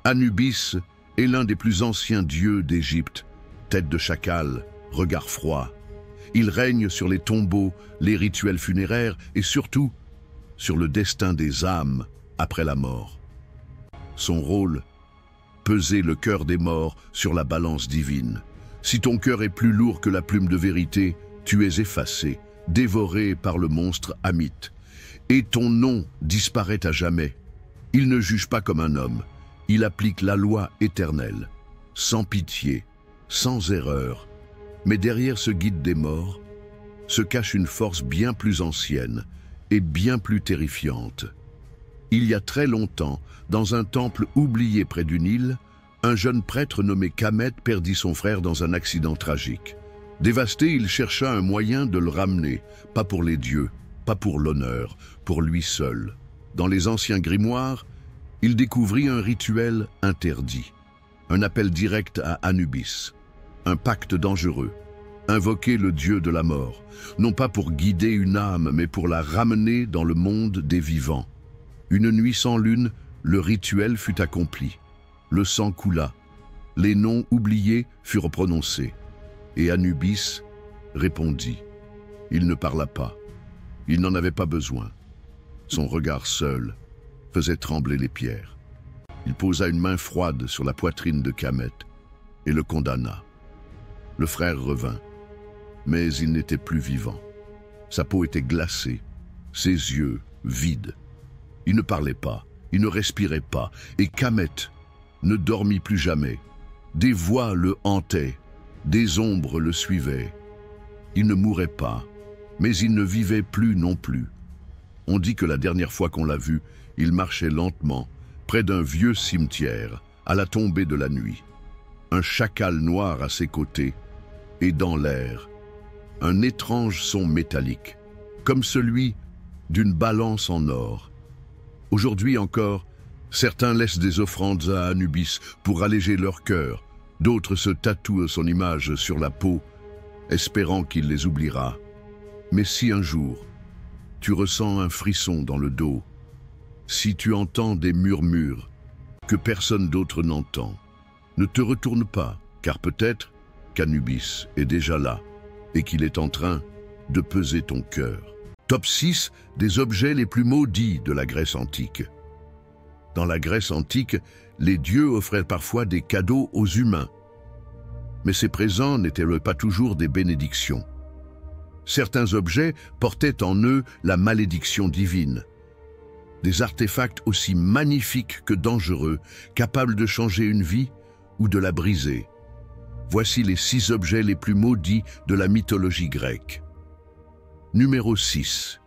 Anubis est l'un des plus anciens dieux d'Égypte, tête de chacal, regard froid. Il règne sur les tombeaux, les rituels funéraires et surtout sur le destin des âmes après la mort. Son rôle, peser le cœur des morts sur la balance divine. Si ton cœur est plus lourd que la plume de vérité, tu es effacé, dévoré par le monstre Amit. Et ton nom disparaît à jamais. Il ne juge pas comme un homme, il applique la loi éternelle, sans pitié, sans erreur. Mais derrière ce guide des morts se cache une force bien plus ancienne et bien plus terrifiante. Il y a très longtemps, dans un temple oublié près du Nil, un jeune prêtre nommé Kamet perdit son frère dans un accident tragique. Dévasté, il chercha un moyen de le ramener, pas pour les dieux, pas pour l'honneur, pour lui seul. Dans les anciens grimoires, il découvrit un rituel interdit, un appel direct à Anubis, un pacte dangereux, invoquer le dieu de la mort, non pas pour guider une âme, mais pour la ramener dans le monde des vivants. Une nuit sans lune, le rituel fut accompli. Le sang coula, les noms oubliés furent prononcés, et Anubis répondit. Il ne parla pas, il n'en avait pas besoin. Son regard seul faisait trembler les pierres. Il posa une main froide sur la poitrine de Kamet et le condamna. Le frère revint, mais il n'était plus vivant. Sa peau était glacée, ses yeux vides. Il ne parlait pas, il ne respirait pas, et Kamet ne dormit plus jamais. Des voix le hantaient, des ombres le suivaient. Il ne mourait pas, mais il ne vivait plus non plus. On dit que la dernière fois qu'on l'a vu, il marchait lentement, près d'un vieux cimetière, à la tombée de la nuit. Un chacal noir à ses côtés, et dans l'air, un étrange son métallique, comme celui d'une balance en or. Aujourd'hui encore, certains laissent des offrandes à Anubis pour alléger leur cœur, d'autres se tatouent son image sur la peau, espérant qu'il les oubliera. Mais si un jour, tu ressens un frisson dans le dos, si tu entends des murmures que personne d'autre n'entend, ne te retourne pas, car peut-être qu'Anubis est déjà là et qu'il est en train de peser ton cœur. Top 6 des objets les plus maudits de la Grèce antique. Dans la Grèce antique, les dieux offraient parfois des cadeaux aux humains. Mais ces présents n'étaient pas toujours des bénédictions. Certains objets portaient en eux la malédiction divine. Des artefacts aussi magnifiques que dangereux, capables de changer une vie ou de la briser. Voici les 6 objets les plus maudits de la mythologie grecque. Numéro 6.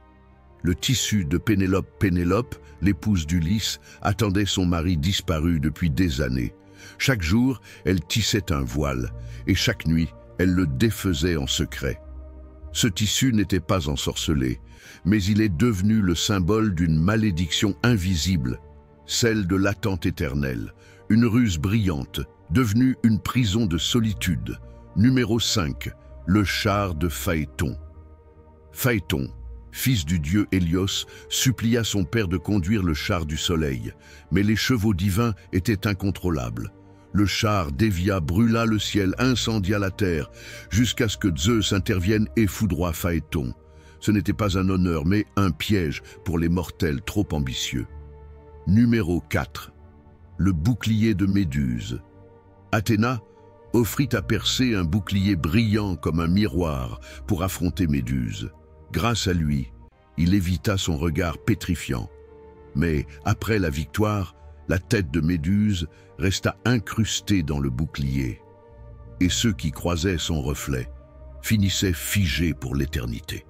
Le tissu de Pénélope. Pénélope, l'épouse d'Ulysse, attendait son mari disparu depuis des années. Chaque jour, elle tissait un voile, et chaque nuit, elle le défaisait en secret. Ce tissu n'était pas ensorcelé, mais il est devenu le symbole d'une malédiction invisible, celle de l'attente éternelle, une ruse brillante, devenue une prison de solitude. Numéro 5. Le char de Phaéton. Phaéton, fils du dieu Hélios, supplia son père de conduire le char du soleil, mais les chevaux divins étaient incontrôlables. Le char dévia, brûla le ciel, incendia la terre, jusqu'à ce que Zeus intervienne et foudroie Phaéton. Ce n'était pas un honneur, mais un piège pour les mortels trop ambitieux. Numéro 4. Le bouclier de Méduse. Athéna offrit à Persée un bouclier brillant comme un miroir pour affronter Méduse. Grâce à lui, il évita son regard pétrifiant. Mais après la victoire, la tête de Méduse resta incrustée dans le bouclier. Et ceux qui croisaient son reflet finissaient figés pour l'éternité.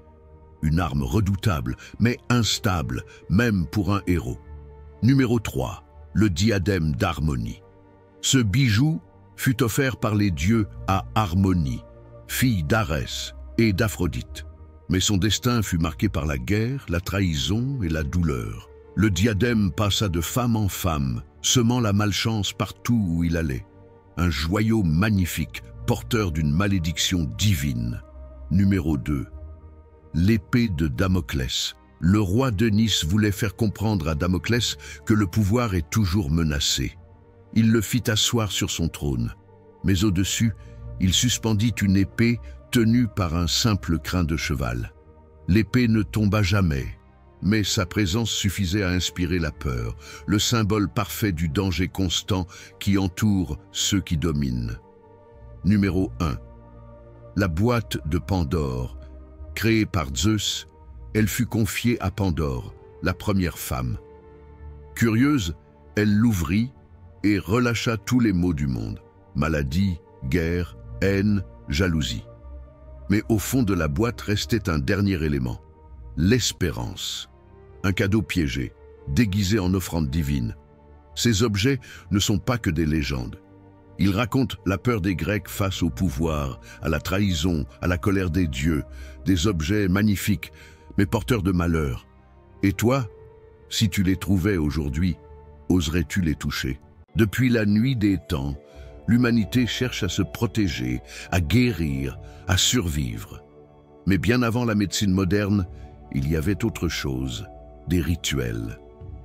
Une arme redoutable, mais instable, même pour un héros. Numéro 3. Le diadème d'Harmonie. Ce bijou fut offert par les dieux à Harmonie, fille d'Arès et d'Aphrodite. Mais son destin fut marqué par la guerre, la trahison et la douleur. Le diadème passa de femme en femme, semant la malchance partout où il allait. Un joyau magnifique, porteur d'une malédiction divine. Numéro 2. L'épée de Damoclès. Le roi Denis voulait faire comprendre à Damoclès que le pouvoir est toujours menacé. Il le fit asseoir sur son trône, mais au-dessus, il suspendit une épée tenue par un simple crin de cheval. L'épée ne tomba jamais, mais sa présence suffisait à inspirer la peur, le symbole parfait du danger constant qui entoure ceux qui dominent. Numéro 1. La boîte de Pandore. Créée par Zeus, elle fut confiée à Pandore, la première femme. Curieuse, elle l'ouvrit et relâcha tous les maux du monde, maladie, guerre, haine, jalousie. Mais au fond de la boîte restait un dernier élément, l'espérance. Un cadeau piégé, déguisé en offrande divine. Ces objets ne sont pas que des légendes. Ils racontent la peur des Grecs face au pouvoir, à la trahison, à la colère des dieux, des objets magnifiques, mais porteurs de malheur. Et toi, si tu les trouvais aujourd'hui, oserais-tu les toucher? Depuis la nuit des temps, l'humanité cherche à se protéger, à guérir, à survivre. Mais bien avant la médecine moderne, il y avait autre chose, des rituels,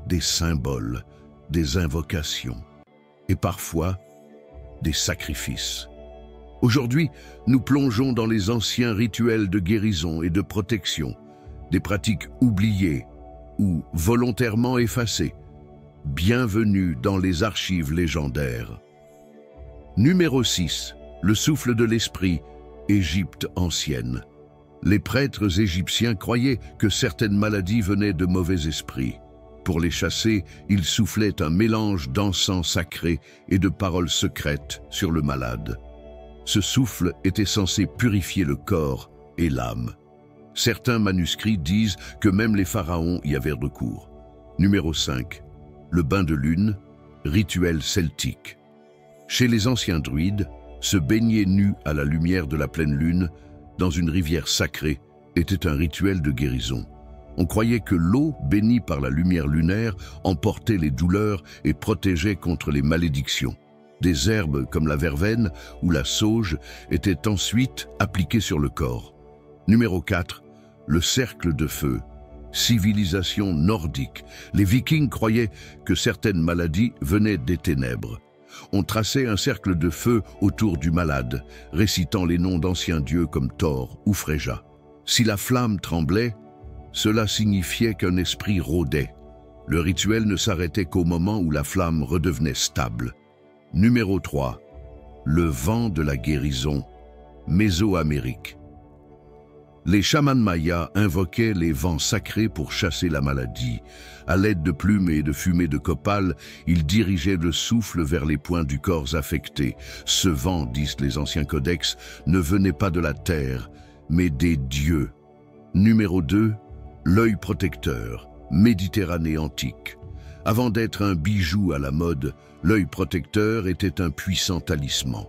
des symboles, des invocations, et parfois des sacrifices. Aujourd'hui, nous plongeons dans les anciens rituels de guérison et de protection, des pratiques oubliées ou volontairement effacées. Bienvenue dans les archives légendaires. Numéro 6. Le souffle de l'esprit, Égypte ancienne. Les prêtres égyptiens croyaient que certaines maladies venaient de mauvais esprits. Pour les chasser, ils soufflaient un mélange d'encens sacré et de paroles secrètes sur le malade. Ce souffle était censé purifier le corps et l'âme. Certains manuscrits disent que même les pharaons y avaient recours. Numéro 5. Le bain de lune, rituel celtique. Chez les anciens druides, se baigner nu à la lumière de la pleine lune, dans une rivière sacrée, était un rituel de guérison. On croyait que l'eau, bénie par la lumière lunaire, emportait les douleurs et protégeait contre les malédictions. Des herbes comme la verveine ou la sauge étaient ensuite appliquées sur le corps. Numéro 4. Le cercle de feu. Civilisation nordique. Les Vikings croyaient que certaines maladies venaient des ténèbres. On traçait un cercle de feu autour du malade, récitant les noms d'anciens dieux comme Thor ou Freyja. Si la flamme tremblait, cela signifiait qu'un esprit rôdait. Le rituel ne s'arrêtait qu'au moment où la flamme redevenait stable. Numéro 3. Le vent de la guérison, Mésoamérique. Les chamans mayas invoquaient les vents sacrés pour chasser la maladie. À l'aide de plumes et de fumée de copal, ils dirigeaient le souffle vers les points du corps affectés. Ce vent, disent les anciens codex, ne venait pas de la terre, mais des dieux. Numéro 2. L'œil protecteur, Méditerranée antique. Avant d'être un bijou à la mode, l'œil protecteur était un puissant talisman.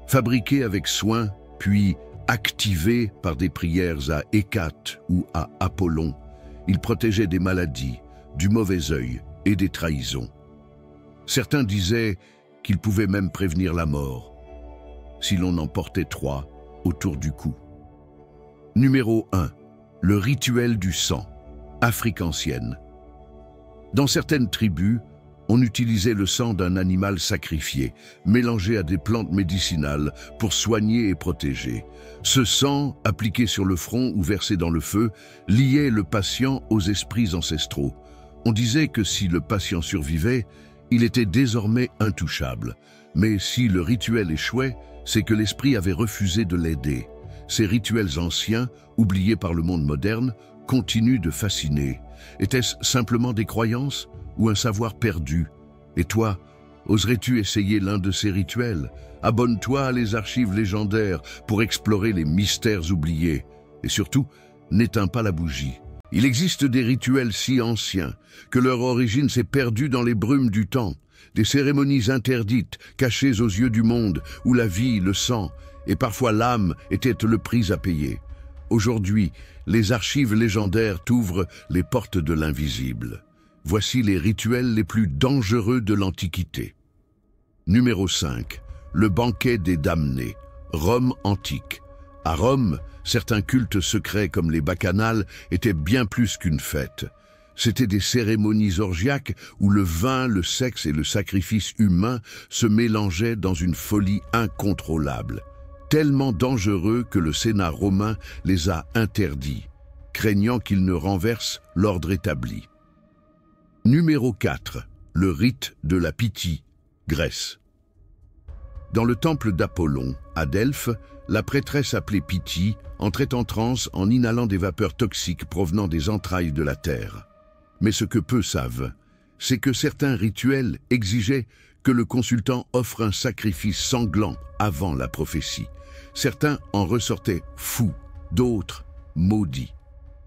Fabriqué avec soin, puis activé par des prières à Hécate ou à Apollon, il protégeait des maladies, du mauvais œil et des trahisons. Certains disaient qu'il pouvait même prévenir la mort, si l'on en portait 3 autour du cou. Numéro 1. Le rituel du sang, Afrique ancienne. Dans certaines tribus, on utilisait le sang d'un animal sacrifié, mélangé à des plantes médicinales pour soigner et protéger. Ce sang, appliqué sur le front ou versé dans le feu, liait le patient aux esprits ancestraux. On disait que si le patient survivait, il était désormais intouchable. Mais si le rituel échouait, c'est que l'esprit avait refusé de l'aider. Ces rituels anciens, oubliés par le monde moderne, continuent de fasciner. Était-ce simplement des croyances ou un savoir perdu? Et toi, oserais-tu essayer l'un de ces rituels? Abonne-toi à les archives légendaires pour explorer les mystères oubliés. Et surtout, n'éteins pas la bougie. Il existe des rituels si anciens que leur origine s'est perdue dans les brumes du temps. Des cérémonies interdites, cachées aux yeux du monde, où la vie, le sang et parfois l'âme étaient le prix à payer. Aujourd'hui, les archives légendaires t'ouvrent les portes de l'invisible. Voici les rituels les plus dangereux de l'Antiquité. Numéro 5. Le banquet des damnés, Rome antique. À Rome, certains cultes secrets comme les bacchanales étaient bien plus qu'une fête. C'étaient des cérémonies orgiaques où le vin, le sexe et le sacrifice humain se mélangeaient dans une folie incontrôlable. Tellement dangereux que le Sénat romain les a interdits, craignant qu'ils ne renversent l'ordre établi. Numéro 4. Le rite de la Pythie, Grèce. Dans le temple d'Apollon, à Delphes, la prêtresse appelée Pythie entrait en transe en inhalant des vapeurs toxiques provenant des entrailles de la terre. Mais ce que peu savent, c'est que certains rituels exigeaient que le consultant offre un sacrifice sanglant avant la prophétie. Certains en ressortaient fous, d'autres maudits.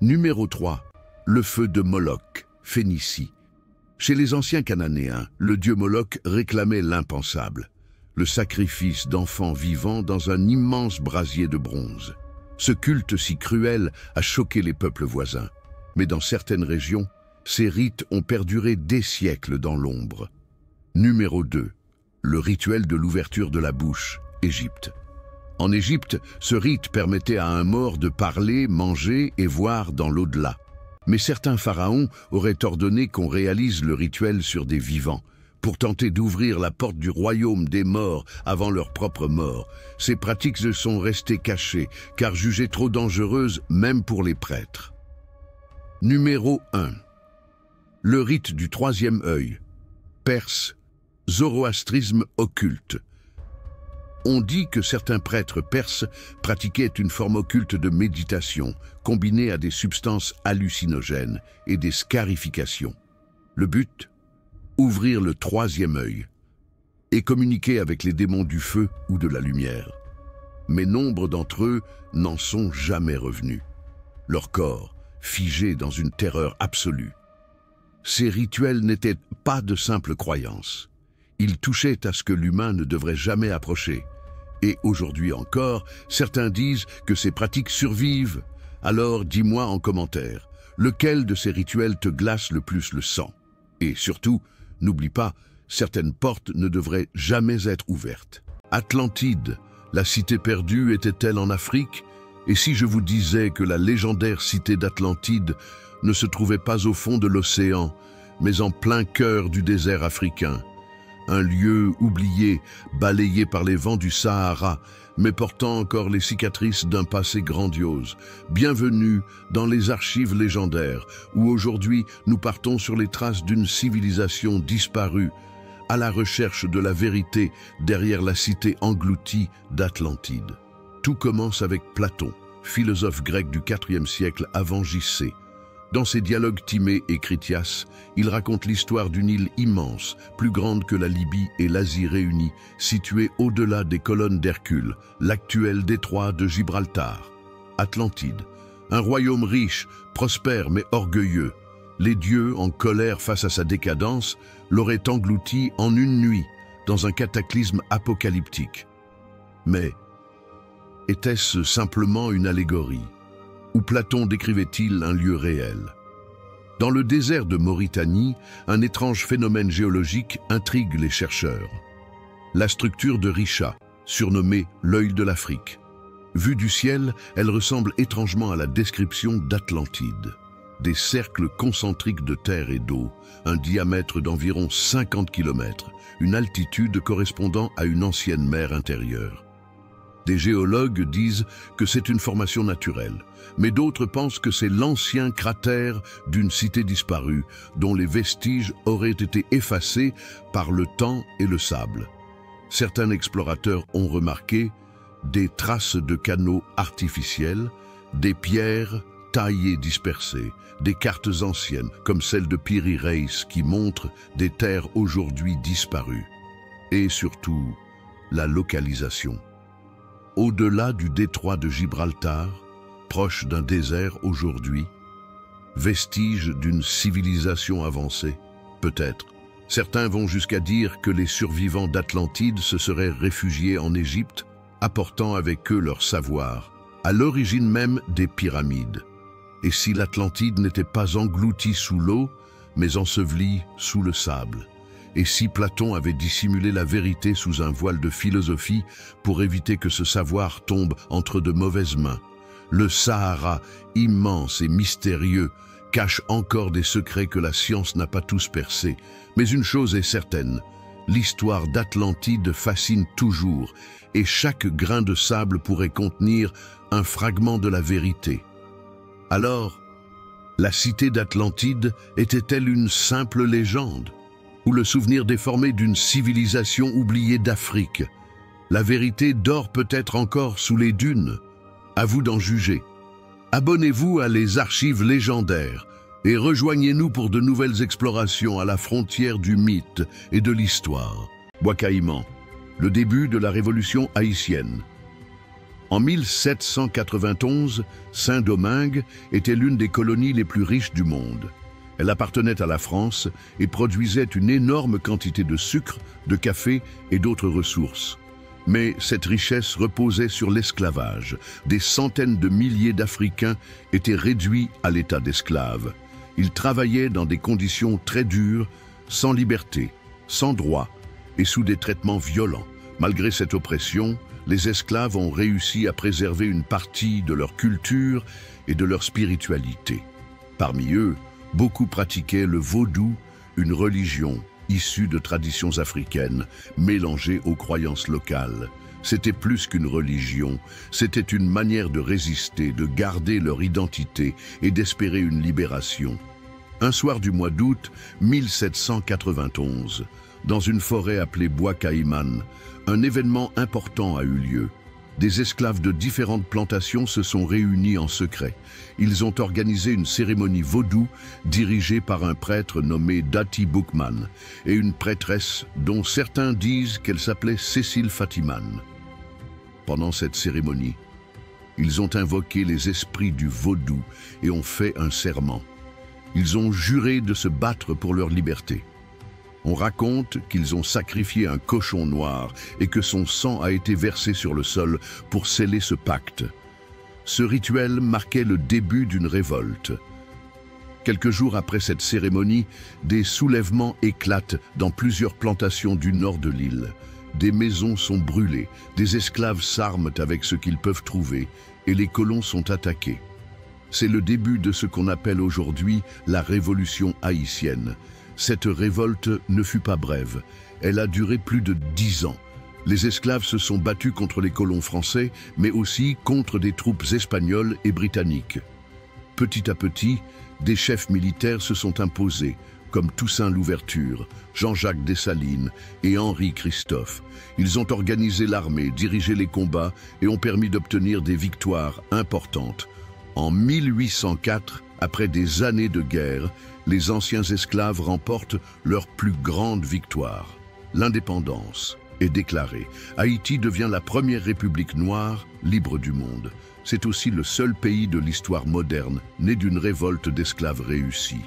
Numéro 3. Le feu de Moloch, Phénicie. Chez les anciens Cananéens, le dieu Moloch réclamait l'impensable, le sacrifice d'enfants vivants dans un immense brasier de bronze. Ce culte si cruel a choqué les peuples voisins, mais dans certaines régions, ces rites ont perduré des siècles dans l'ombre. Numéro 2. Le rituel de l'ouverture de la bouche, Égypte. En Égypte, ce rite permettait à un mort de parler, manger et voir dans l'au-delà. Mais certains pharaons auraient ordonné qu'on réalise le rituel sur des vivants, pour tenter d'ouvrir la porte du royaume des morts avant leur propre mort. Ces pratiques se sont restées cachées, car jugées trop dangereuses même pour les prêtres. Numéro 1. Le rite du troisième œil, perse, zoroastrisme occulte. On dit que certains prêtres perses pratiquaient une forme occulte de méditation, combinée à des substances hallucinogènes et des scarifications. Le but ? Ouvrir le troisième œil et communiquer avec les démons du feu ou de la lumière. Mais nombre d'entre eux n'en sont jamais revenus, leur corps figé dans une terreur absolue. Ces rituels n'étaient pas de simples croyances. Ils touchaient à ce que l'humain ne devrait jamais approcher. Et aujourd'hui encore, certains disent que ces pratiques survivent. Alors dis-moi en commentaire, lequel de ces rituels te glace le plus le sang? Et surtout, n'oublie pas, certaines portes ne devraient jamais être ouvertes. Atlantide, la cité perdue, était-elle en Afrique? Et si je vous disais que la légendaire cité d'Atlantide ne se trouvait pas au fond de l'océan, mais en plein cœur du désert africain? Un lieu oublié, balayé par les vents du Sahara, mais portant encore les cicatrices d'un passé grandiose. Bienvenue dans les archives légendaires, où aujourd'hui nous partons sur les traces d'une civilisation disparue, à la recherche de la vérité derrière la cité engloutie d'Atlantide. Tout commence avec Platon, philosophe grec du IVe siècle avant J.C. Dans ses dialogues Timée et Critias, il raconte l'histoire d'une île immense, plus grande que la Libye et l'Asie réunies, située au-delà des colonnes d'Hercule, l'actuel détroit de Gibraltar. Atlantide, un royaume riche, prospère mais orgueilleux. Les dieux, en colère face à sa décadence, l'auraient englouti en une nuit, dans un cataclysme apocalyptique. Mais était-ce simplement une allégorie ? Où Platon décrivait-il un lieu réel? Dans le désert de Mauritanie, un étrange phénomène géologique intrigue les chercheurs. La structure de Richa, surnommée l'œil de l'Afrique. Vue du ciel, elle ressemble étrangement à la description d'Atlantide. Des cercles concentriques de terre et d'eau, un diamètre d'environ 50 km, une altitude correspondant à une ancienne mer intérieure. Des géologues disent que c'est une formation naturelle, mais d'autres pensent que c'est l'ancien cratère d'une cité disparue, dont les vestiges auraient été effacés par le temps et le sable. Certains explorateurs ont remarqué des traces de canaux artificiels, des pierres taillées dispersées, des cartes anciennes, comme celle de Piri Reis, qui montrent des terres aujourd'hui disparues. Et surtout, la localisation. Au-delà du détroit de Gibraltar, proche d'un désert aujourd'hui, vestige d'une civilisation avancée, peut-être. Certains vont jusqu'à dire que les survivants d'Atlantide se seraient réfugiés en Égypte, apportant avec eux leur savoir, à l'origine même des pyramides. Et si l'Atlantide n'était pas engloutie sous l'eau, mais ensevelie sous le sable? Et si Platon avait dissimulé la vérité sous un voile de philosophie pour éviter que ce savoir tombe entre de mauvaises mains? Le Sahara, immense et mystérieux, cache encore des secrets que la science n'a pas tous percés. Mais une chose est certaine, l'histoire d'Atlantide fascine toujours, et chaque grain de sable pourrait contenir un fragment de la vérité. Alors, la cité d'Atlantide était-elle une simple légende, ou le souvenir déformé d'une civilisation oubliée d'Afrique? La vérité dort peut-être encore sous les dunes. À vous d'en juger. Abonnez-vous à les archives légendaires et rejoignez-nous pour de nouvelles explorations à la frontière du mythe et de l'histoire. Bois Caïman, le début de la révolution haïtienne. En 1791, Saint-Domingue était l'une des colonies les plus riches du monde. Elle appartenait à la France et produisait une énorme quantité de sucre, de café et d'autres ressources. Mais cette richesse reposait sur l'esclavage. Des centaines de milliers d'Africains étaient réduits à l'état d'esclaves. Ils travaillaient dans des conditions très dures, sans liberté, sans droit et sous des traitements violents. Malgré cette oppression, les esclaves ont réussi à préserver une partie de leur culture et de leur spiritualité. Parmi eux, beaucoup pratiquaient le vaudou, une religion issue de traditions africaines, mélangées aux croyances locales. C'était plus qu'une religion, c'était une manière de résister, de garder leur identité et d'espérer une libération. Un soir du mois d'août 1791, dans une forêt appelée Bois Caïman, un événement important a eu lieu. Des esclaves de différentes plantations se sont réunis en secret. Ils ont organisé une cérémonie vaudou dirigée par un prêtre nommé Dati Boukman et une prêtresse dont certains disent qu'elle s'appelait Cécile Fatiman. Pendant cette cérémonie, ils ont invoqué les esprits du vaudou et ont fait un serment. Ils ont juré de se battre pour leur liberté. On raconte qu'ils ont sacrifié un cochon noir et que son sang a été versé sur le sol pour sceller ce pacte. Ce rituel marquait le début d'une révolte. Quelques jours après cette cérémonie, des soulèvements éclatent dans plusieurs plantations du nord de l'île. Des maisons sont brûlées, des esclaves s'arment avec ce qu'ils peuvent trouver et les colons sont attaqués. C'est le début de ce qu'on appelle aujourd'hui la révolution haïtienne. Cette révolte ne fut pas brève. Elle a duré plus de 10 ans. Les esclaves se sont battus contre les colons français, mais aussi contre des troupes espagnoles et britanniques. Petit à petit, des chefs militaires se sont imposés, comme Toussaint Louverture, Jean-Jacques Dessalines et Henri Christophe. Ils ont organisé l'armée, dirigé les combats et ont permis d'obtenir des victoires importantes. En 1804, après des années de guerre, les anciens esclaves remportent leur plus grande victoire. L'indépendance est déclarée. Haïti devient la première république noire libre du monde. C'est aussi le seul pays de l'histoire moderne né d'une révolte d'esclaves réussie.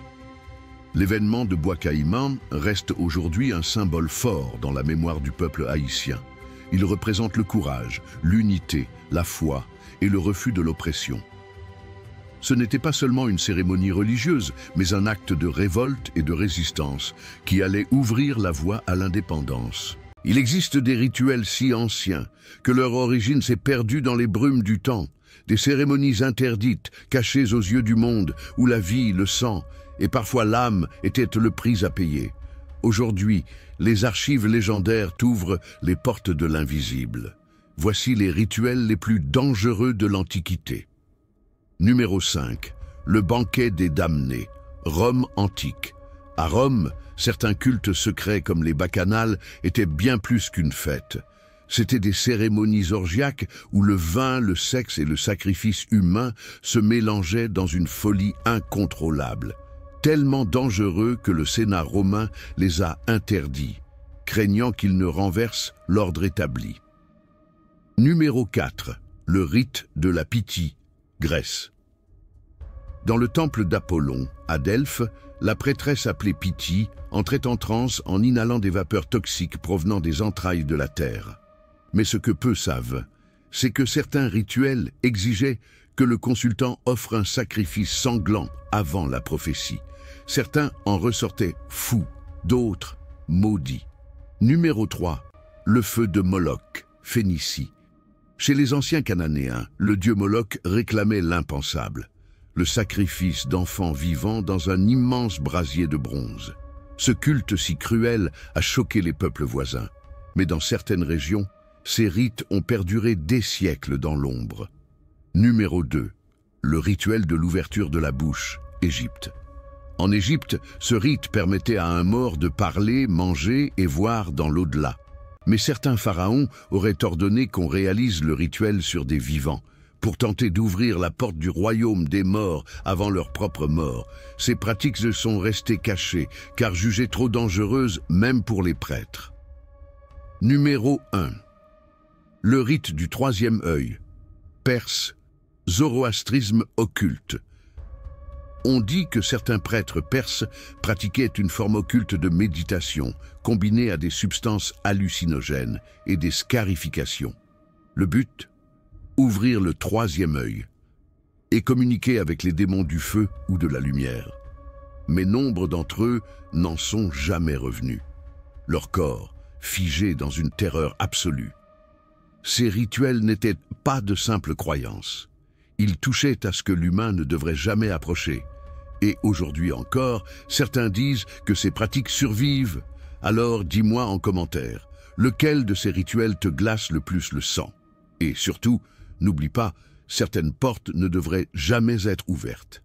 L'événement de Bois Caïman reste aujourd'hui un symbole fort dans la mémoire du peuple haïtien. Il représente le courage, l'unité, la foi et le refus de l'oppression. Ce n'était pas seulement une cérémonie religieuse, mais un acte de révolte et de résistance qui allait ouvrir la voie à l'indépendance. Il existe des rituels si anciens que leur origine s'est perdue dans les brumes du temps, des cérémonies interdites, cachées aux yeux du monde, où la vie, le sang et parfois l'âme étaient le prix à payer. Aujourd'hui, les archives légendaires t'ouvrent les portes de l'invisible. Voici les rituels les plus dangereux de l'Antiquité. Numéro 5. Le banquet des damnés. Rome antique. À Rome, certains cultes secrets comme les bacchanales étaient bien plus qu'une fête. C'étaient des cérémonies orgiaques où le vin, le sexe et le sacrifice humain se mélangeaient dans une folie incontrôlable. Tellement dangereux que le Sénat romain les a interdits, craignant qu'ils ne renversent l'ordre établi. Numéro 4. Le rite de la Pythie. Grèce. Dans le temple d'Apollon, à Delphes, la prêtresse appelée Pythie entrait en transe en inhalant des vapeurs toxiques provenant des entrailles de la terre. Mais ce que peu savent, c'est que certains rituels exigeaient que le consultant offre un sacrifice sanglant avant la prophétie. Certains en ressortaient fous, d'autres maudits. Numéro 3. Le feu de Moloch, Phénicie. Chez les anciens Cananéens, le dieu Moloch réclamait l'impensable, le sacrifice d'enfants vivants dans un immense brasier de bronze. Ce culte si cruel a choqué les peuples voisins. Mais dans certaines régions, ces rites ont perduré des siècles dans l'ombre. Numéro 2. Le rituel de l'ouverture de la bouche, Égypte. En Égypte, ce rite permettait à un mort de parler, manger et voir dans l'au-delà. Mais certains pharaons auraient ordonné qu'on réalise le rituel sur des vivants, pour tenter d'ouvrir la porte du royaume des morts avant leur propre mort. Ces pratiques se sont restées cachées, car jugées trop dangereuses même pour les prêtres. Numéro 1. Le rite du troisième œil. Perse, zoroastrisme occulte. On dit que certains prêtres perses pratiquaient une forme occulte de méditation, combinée à des substances hallucinogènes et des scarifications. Le but ? Ouvrir le troisième œil et communiquer avec les démons du feu ou de la lumière. Mais nombre d'entre eux n'en sont jamais revenus, leur corps figé dans une terreur absolue. Ces rituels n'étaient pas de simples croyances. Ils touchaient à ce que l'humain ne devrait jamais approcher. Et aujourd'hui encore, certains disent que ces pratiques survivent. Alors dis-moi en commentaire, lequel de ces rituels te glace le plus le sang? Et surtout, n'oublie pas, certaines portes ne devraient jamais être ouvertes.